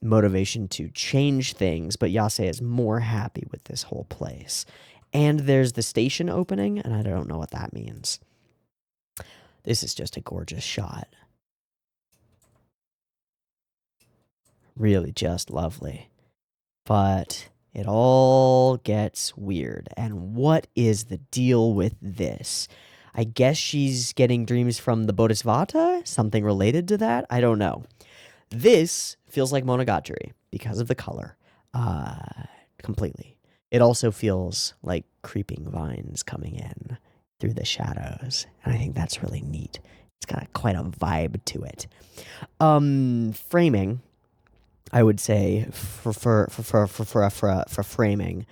motivation to change things, but Yase is more happy with this whole place. And there's the station opening, and I don't know what that means. This is just a gorgeous shot. Really just lovely. But it all gets weird. And what is the deal with this? I guess she's getting dreams from the Bodhisattva? Something related to that? I don't know. This feels like Monogatari because of the color. Completely. It also feels like creeping vines coming in through the shadows. And I think that's really neat. It's got quite a vibe to it. Framing, I would say, for framing,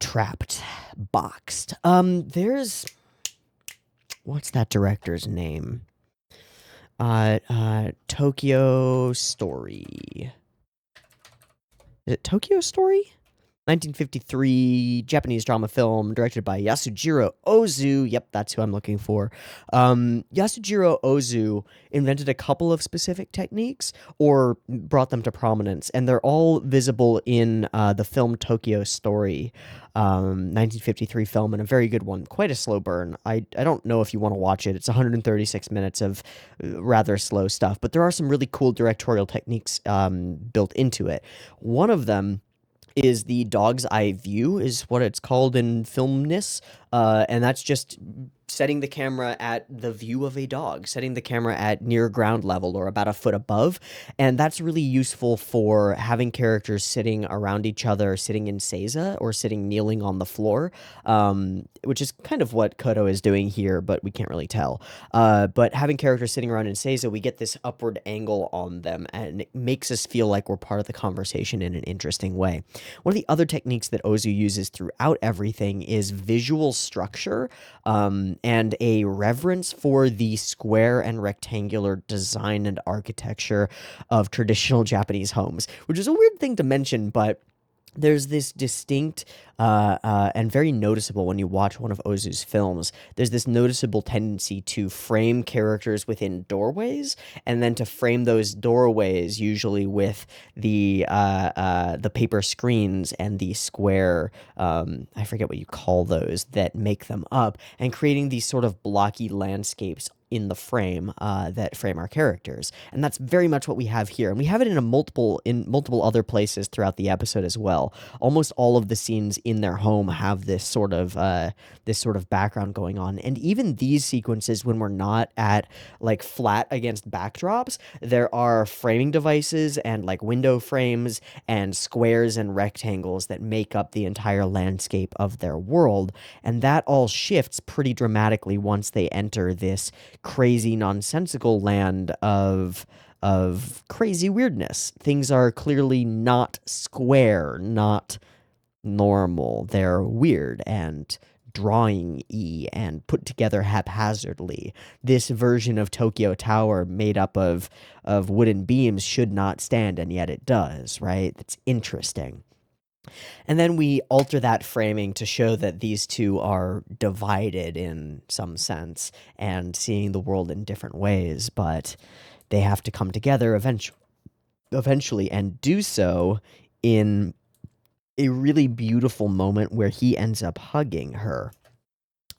trapped, boxed. There's, what's that director's name? Tokyo Story. Is it Tokyo Story? 1953 Japanese drama film directed by Yasujiro Ozu. Yep, that's who I'm looking for. Yasujiro Ozu invented a couple of specific techniques or brought them to prominence, and they're all visible in the film Tokyo Story, 1953 film, and a very good one. Quite a slow burn. I don't know if you want to watch it. It's 136 minutes of rather slow stuff, but there are some really cool directorial techniques built into it. One of them is the dog's eye view, is what it's called in filmness, and that's just setting the camera at the view of a dog, setting the camera at near ground level or about a foot above, and that's really useful for having characters sitting around each other, sitting in seiza or sitting kneeling on the floor, which is kind of what Koto is doing here, but we can't really tell. But having characters sitting around in seiza, we get this upward angle on them, and it makes us feel like we're part of the conversation in an interesting way. One of the other techniques that Ozu uses throughout everything is visual structure, and a reverence for the square and rectangular design and architecture of traditional Japanese homes, which is a weird thing to mention, but there's this distinct and very noticeable when you watch one of Ozu's films. There's this noticeable tendency to frame characters within doorways, and then to frame those doorways usually with the paper screens and the square, I forget what you call those, that make them up, and creating these sort of blocky landscapes in the frame that frame our characters. And that's very much what we have here. And we have it in multiple other places throughout the episode as well. Almost all of the scenes in their home have this sort of background going on. And even these sequences, when we're not at like flat against backdrops, there are framing devices and like window frames and squares and rectangles that make up the entire landscape of their world. And that all shifts pretty dramatically once they enter this crazy nonsensical land of crazy weirdness. Things are clearly not square, not normal. They're weird and drawing-y and put together haphazardly. This version of Tokyo Tower made up of wooden beams should not stand, and yet it does, right? It's interesting. And then we alter that framing to show that these two are divided in some sense and seeing the world in different ways, but they have to come together eventually and do so in a really beautiful moment where he ends up hugging her.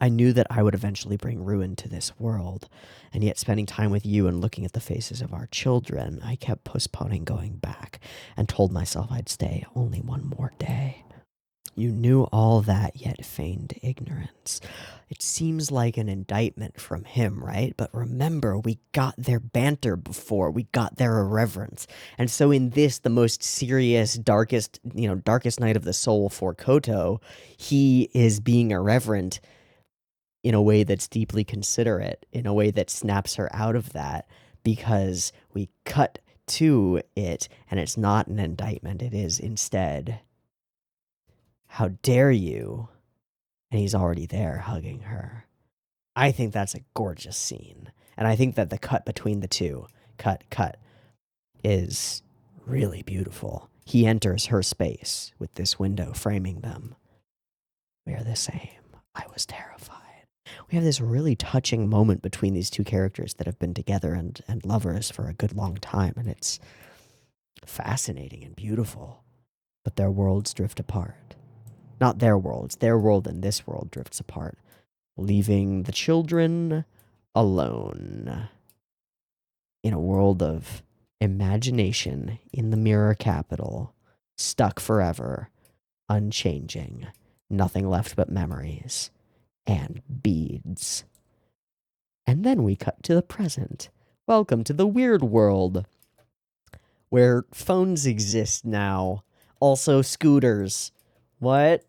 I knew that I would eventually bring ruin to this world, and yet spending time with you and looking at the faces of our children, I kept postponing going back and told myself I'd stay only one more day. You knew all that, yet feigned ignorance. It seems like an indictment from him, right? But remember, we got their banter before. We got their irreverence. And so in this, the most serious, darkest night of the soul for Koto, he is being irreverent in a way that's deeply considerate, in a way that snaps her out of that, because we cut to it, and it's not an indictment. It is instead, how dare you? And he's already there hugging her. I think that's a gorgeous scene. And I think that the cut between the two, cut, is really beautiful. He enters her space with this window framing them. We are the same. I was terrified. We have this really touching moment between these two characters that have been together and lovers for a good long time, and it's fascinating and beautiful. But their worlds drift apart. Not their worlds. Their world and this world drifts apart, leaving the children alone in a world of imagination in the mirror capital, stuck forever, unchanging, nothing left but memories and beads. And then we cut to the present. Welcome to the weird world, where phones exist now. Also scooters. What?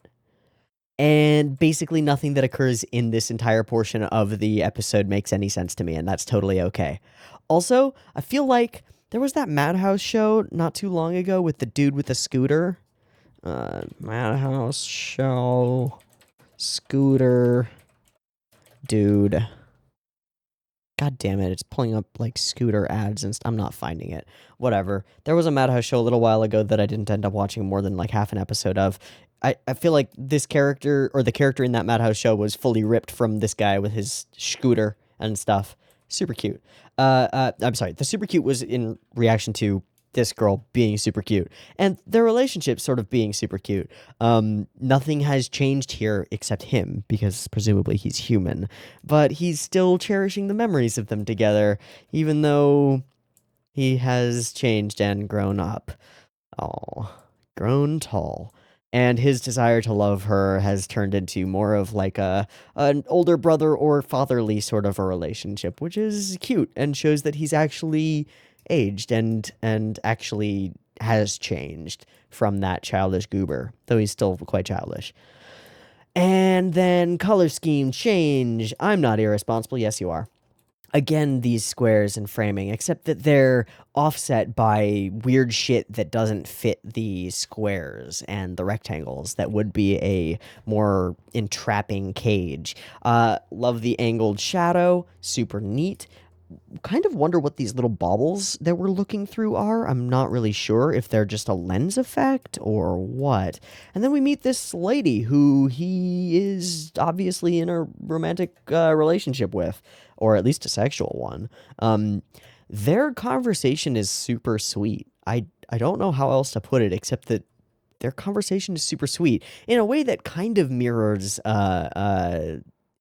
And basically nothing that occurs in this entire portion of the episode makes any sense to me, and that's totally okay. Also, I feel like there was that Madhouse show not too long ago with the dude with the scooter. Madhouse show, scooter, dude. God damn it, it's pulling up like scooter ads and I'm not finding it. Whatever. There was a Madhouse show a little while ago that I didn't end up watching more than like half an episode of. I feel like this character, or the character in that Madhouse show, was fully ripped from this guy with his scooter and stuff. Super cute. I'm sorry, the super cute was in reaction to this girl being super cute, and their relationship sort of being super cute. Nothing has changed here except him, because presumably he's human, but he's still cherishing the memories of them together, even though he has changed and grown up. Oh, grown tall. And his desire to love her has turned into more of like an older brother or fatherly sort of a relationship, which is cute and shows that he's actually aged and actually has changed from that childish goober, though he's still quite childish. And then color scheme change. I'm not irresponsible. Yes, you are. Again, these squares and framing, except that they're offset by weird shit that doesn't fit the squares and the rectangles that would be a more entrapping cage. Love the angled shadow, super neat. Kind of wonder what these little baubles that we're looking through are. I'm not really sure if they're just a lens effect or what. And then we meet this lady who he is obviously in a romantic relationship with, or at least a sexual one. Their conversation is super sweet. I don't know how else to put it except that their conversation is super sweet in a way that kind of mirrors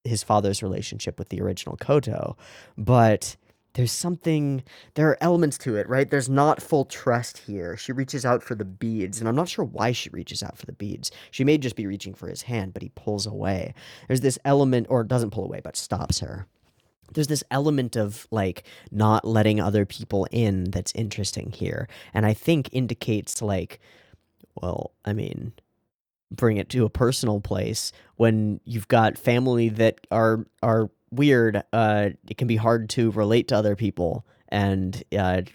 his father's relationship with the original Koto, but there are elements to it, right? There's not full trust here. She reaches out for the beads, and I'm not sure why she reaches out for the beads. She may just be reaching for his hand, but he pulls away. There's this element, or doesn't pull away, but stops her. There's this element of like not letting other people in that's interesting here, and I think indicates like, well, I mean, bring it to a personal place. When you've got family that are weird, it can be hard to relate to other people and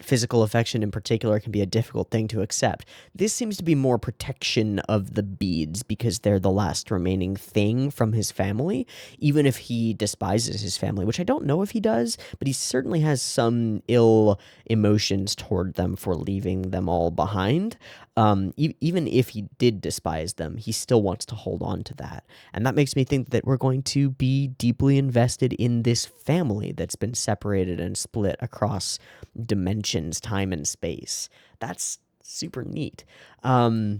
physical affection in particular can be a difficult thing to accept. This seems to be more protection of the beads because they're the last remaining thing from his family, even if he despises his family, which I don't know if he does, but he certainly has some ill emotions toward them for leaving them all behind. Even if he did despise them, he still wants to hold on to that. And that makes me think that we're going to be deeply invested in this family that's been separated and split across dimensions, time and space. That's super neat. But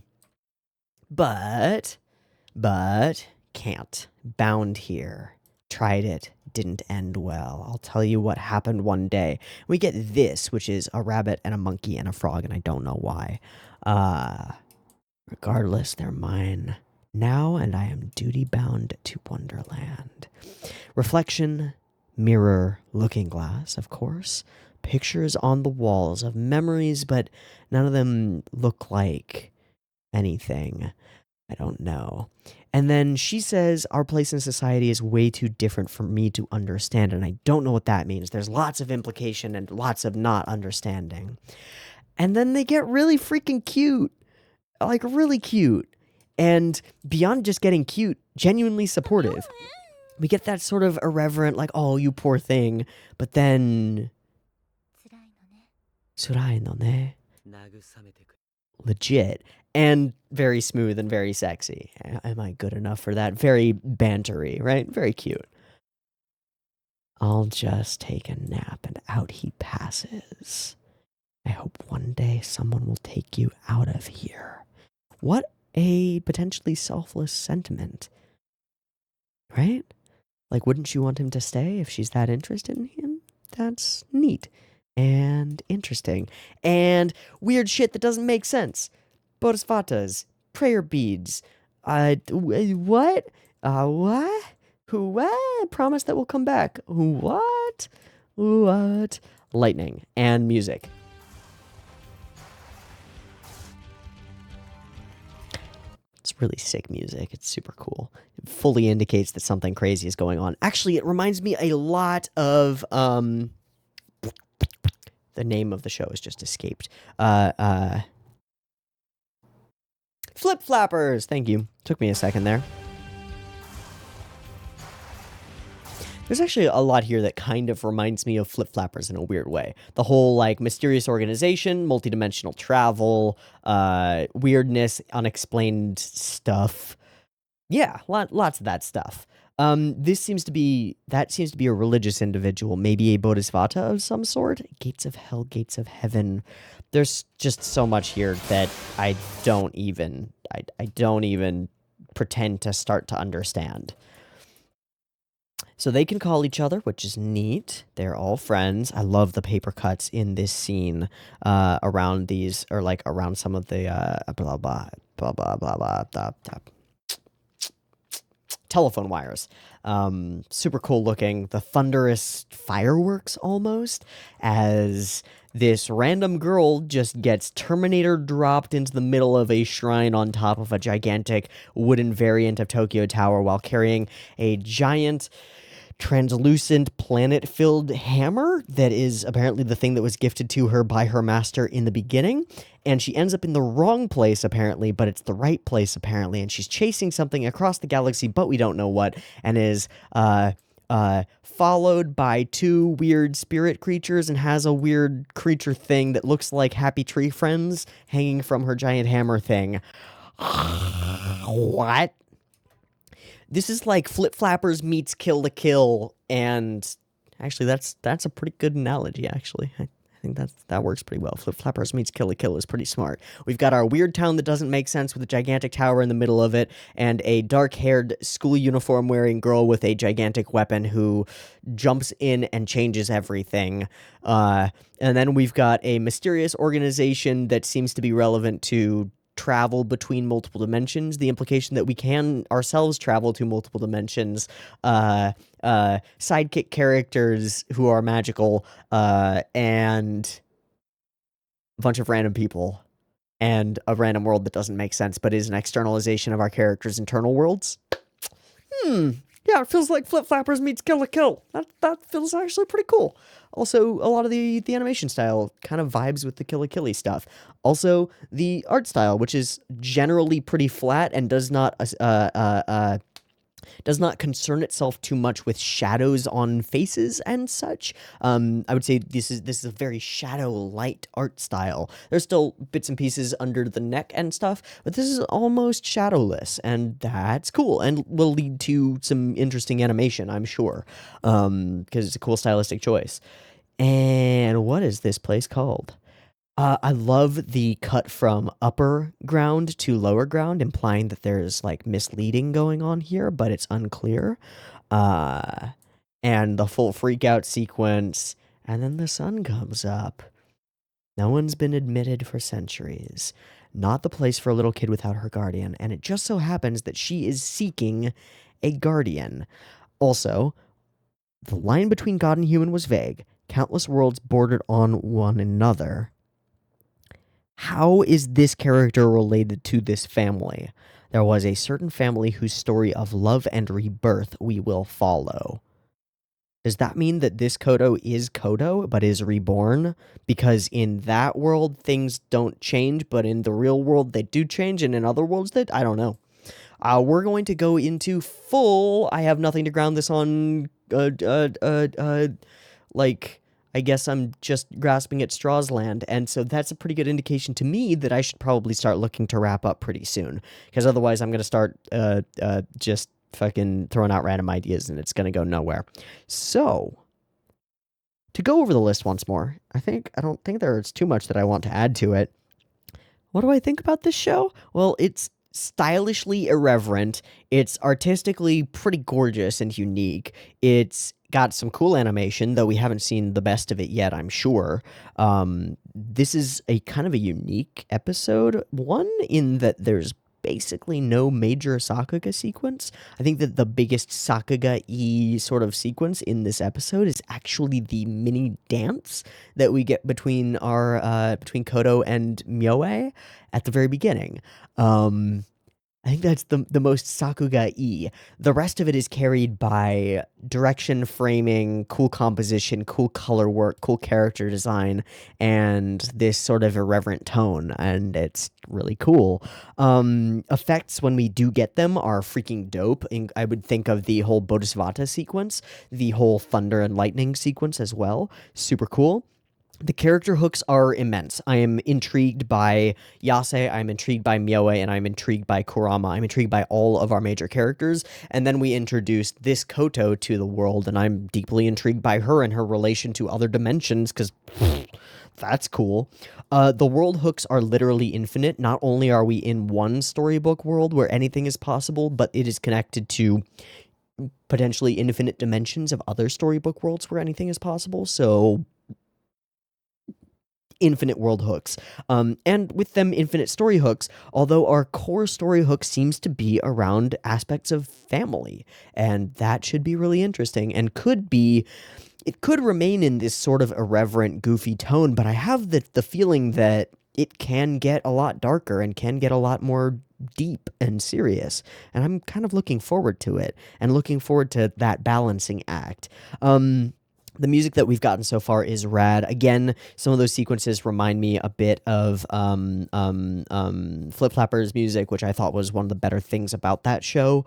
can't. Bound here. Tried it. Didn't end well. I'll tell you what happened one day. We get this, which is a rabbit and a monkey and a frog, and I don't know why. Regardless, they're mine now, and I am duty-bound to Wonderland. Reflection, mirror, looking glass, of course. Pictures on the walls of memories, but none of them look like anything. I don't know. And then she says, our place in society is way too different for me to understand, and I don't know what that means. There's lots of implication and lots of not understanding. And then they get really freaking cute. Like, really cute. And beyond just getting cute, genuinely supportive. We get that sort of irreverent, like, oh, you poor thing. But then... Tsurai no ne. Legit. And very smooth and very sexy. Am I good enough for that? Very bantery, right? Very cute. I'll just take a nap, and out he passes. I hope one day someone will take you out of here. What a potentially selfless sentiment. Right? Like, wouldn't you want him to stay if she's that interested in him? That's neat. And interesting. And weird shit that doesn't make sense. Bodhisattvas. Prayer beads. What? What? Who? What? Promise that we'll come back. What? What? Lightning and music. It's really sick music. It's super cool. It fully indicates that something crazy is going on. Actually, it reminds me a lot of the name of the show has just escaped. Flip Flappers. Thank you. Took me a second there. There's actually a lot here that kind of reminds me of Flip Flappers in a weird way. The whole, like, mysterious organization, multidimensional travel, weirdness, unexplained stuff. Yeah, lots of that stuff. That seems to be a religious individual, maybe a bodhisattva of some sort. Gates of hell, gates of heaven. There's just so much here that I don't even pretend to start to understand. So they can call each other, which is neat. They're all friends. I love the paper cuts in this scene around these, or like around some of the blah, blah, blah, blah, blah, blah, blah, blah. Telephone wires. Super cool looking. The thunderous fireworks almost, as this random girl just gets Terminator dropped into the middle of a shrine on top of a gigantic wooden variant of Tokyo Tower while carrying a giant translucent planet-filled hammer that is apparently the thing that was gifted to her by her master in the beginning, and she ends up in the wrong place apparently, but it's the right place apparently, and she's chasing something across the galaxy, but we don't know what, and is followed by two weird spirit creatures and has a weird creature thing that looks like happy tree friends hanging from her giant hammer thing. What? This is like Flip Flappers meets Kill la Kill, and actually that's a pretty good analogy, actually. I think that works pretty well. Flip Flappers meets Kill la Kill is pretty smart. We've got our weird town that doesn't make sense with a gigantic tower in the middle of it, and a dark-haired, school uniform-wearing girl with a gigantic weapon who jumps in and changes everything. And then we've got a mysterious organization that seems to be relevant to travel between multiple dimensions, the implication that we can ourselves travel to multiple dimensions, sidekick characters who are magical, and a bunch of random people, and a random world that doesn't make sense but is an externalization of our characters' internal worlds. Yeah, it feels like Flip Flappers meets Kill la Kill. That feels actually pretty cool. Also, a lot of the animation style kind of vibes with the Kill la Kill stuff. Also, the art style, which is generally pretty flat and does not concern itself too much with shadows on faces and such. I would say this is a very shadow light art style. There's still bits and pieces under the neck and stuff, but this is almost shadowless, and that's cool and will lead to some interesting animation, I'm sure, because it's a cool stylistic choice. And what is this place called? I love the cut from upper ground to lower ground, implying that there's like misleading going on here, but it's unclear. Uh, and the full freak out sequence, and then the sun comes up. No one's been admitted for centuries. Not the place for a little kid without her guardian, and it just so happens that she is seeking a guardian. Also, the line between God and human was vague. Countless worlds bordered on one another. How is this character related to this family? There was a certain family whose story of love and rebirth we will follow. Does that mean that this Koto is Koto, but is reborn? Because in that world, things don't change, but in the real world, they do change, and in other worlds, that I don't know. We're going to go into full. I have nothing to ground this on. Like, I guess I'm just grasping at straws land, and so that's a pretty good indication to me that I should probably start looking to wrap up pretty soon, because otherwise I'm going to start just fucking throwing out random ideas, and it's going to go nowhere. So, to go over the list once more, I don't think there's too much that I want to add to it. What do I think about this show? Well, it's stylishly irreverent. It's artistically pretty gorgeous and unique. It's got some cool animation, though we haven't seen the best of it yet, I'm sure. This is a kind of a unique episode. One, in that there's basically no major Sakuga sequence. I think that the biggest Sakuga-y sort of sequence in this episode is actually the mini dance that we get between between Koto and Myoe at the very beginning. I think that's the most Sakuga-y. The rest of it is carried by direction, framing, cool composition, cool color work, cool character design, and this sort of irreverent tone, and it's really cool. Effects, when we do get them, are freaking dope. I would think of the whole Bodhisattva sequence, the whole thunder and lightning sequence as well. Super cool. The character hooks are immense. I am intrigued by Yase, I'm intrigued by Myoe, and I'm intrigued by Kurama. I'm intrigued by all of our major characters. And then we introduced this Koto to the world, and I'm deeply intrigued by her and her relation to other dimensions, because that's cool. The world hooks are literally infinite. Not only are we in one storybook world where anything is possible, but it is connected to potentially infinite dimensions of other storybook worlds where anything is possible. So infinite world hooks. And with them infinite story hooks, although our core story hook seems to be around aspects of family. And that should be really interesting and it could remain in this sort of irreverent, goofy tone, but I have the feeling that it can get a lot darker and can get a lot more deep and serious. And I'm kind of looking forward to it and looking forward to that balancing act. The music that we've gotten so far is rad. Again, some of those sequences remind me a bit of Flip Flapper's music, which I thought was one of the better things about that show.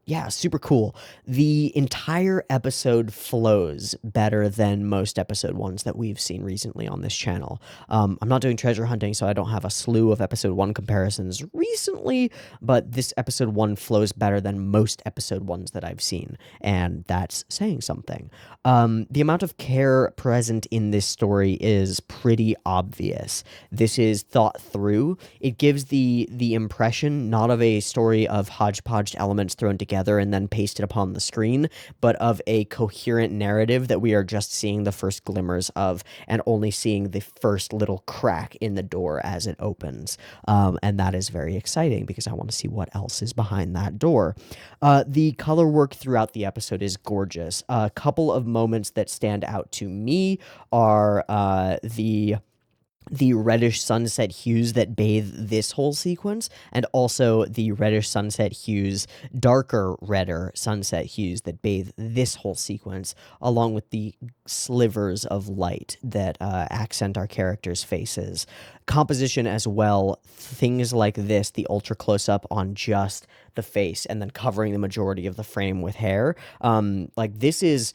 Yeah, super cool. The entire episode flows better than most episode ones that we've seen recently on this channel. I'm not doing treasure hunting, so I don't have a slew of episode 1 comparisons recently, but this episode 1 flows better than most episode 1s that I've seen, and that's saying something. The amount of care present in this story is pretty obvious. This is thought through. It gives the impression not of a story of hodgepodge elements thrown together and then pasted upon the screen, but of a coherent narrative that we are just seeing the first glimmers of and only seeing the first little crack in the door as it opens. And that is very exciting because I want to see what else is behind that door. The color work throughout the episode is gorgeous. A couple of moments that stand out to me are the the reddish sunset hues that bathe this whole sequence, and also the reddish sunset hues, darker redder sunset hues that bathe this whole sequence, along with the slivers of light that accent our characters' faces. Composition as well, things like this, the ultra close up on just the face and then covering the majority of the frame with hair. Like, this is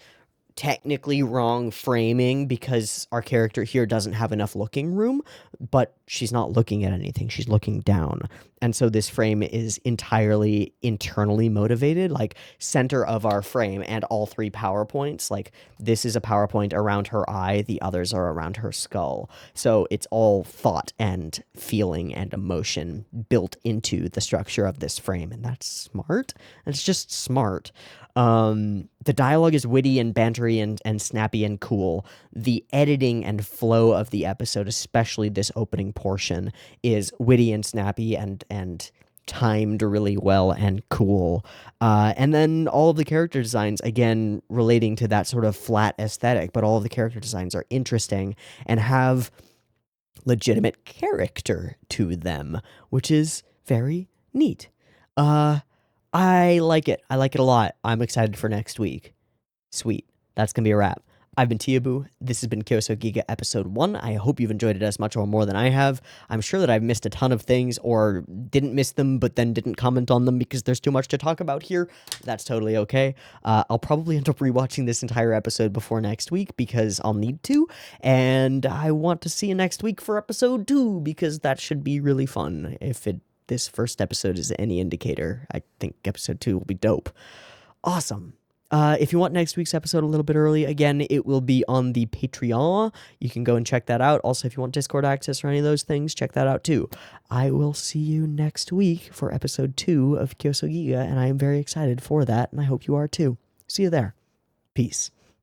technically wrong framing because our character here doesn't have enough looking room, but she's not looking at anything. She's looking down. And so this frame is entirely internally motivated, like center of our frame and all three PowerPoints. Like, this is a PowerPoint around her eye, the others are around her skull. So it's all thought and feeling and emotion built into the structure of this frame. And that's smart. It's just smart. The dialogue is witty and bantery and snappy and cool. The editing and flow of the episode, especially this opening portion, is witty and snappy and timed really well and cool. And then all of the character designs, again, relating to that sort of flat aesthetic, but all of the character designs are interesting and have legitimate character to them, which is very neat. I like it. I like it a lot. I'm excited for next week. Sweet. That's going to be a wrap. I've been Teeaboo. This has been Kyousougiga episode 1. I hope you've enjoyed it as much or more than I have. I'm sure that I've missed a ton of things or didn't miss them but then didn't comment on them because there's too much to talk about here. That's totally okay. I'll probably end up rewatching this entire episode before next week because I'll need to. And I want to see you next week for episode 2 because that should be really fun. If this first episode is any indicator, I think episode 2 will be dope. Awesome. If you want next week's episode a little bit early, again, it will be on the Patreon. You can go and check that out. Also, if you want Discord access or any of those things, check that out too. I will see you next week for episode 2 of Kyousougiga, and I am very excited for that, and I hope you are too. See you there. Peace.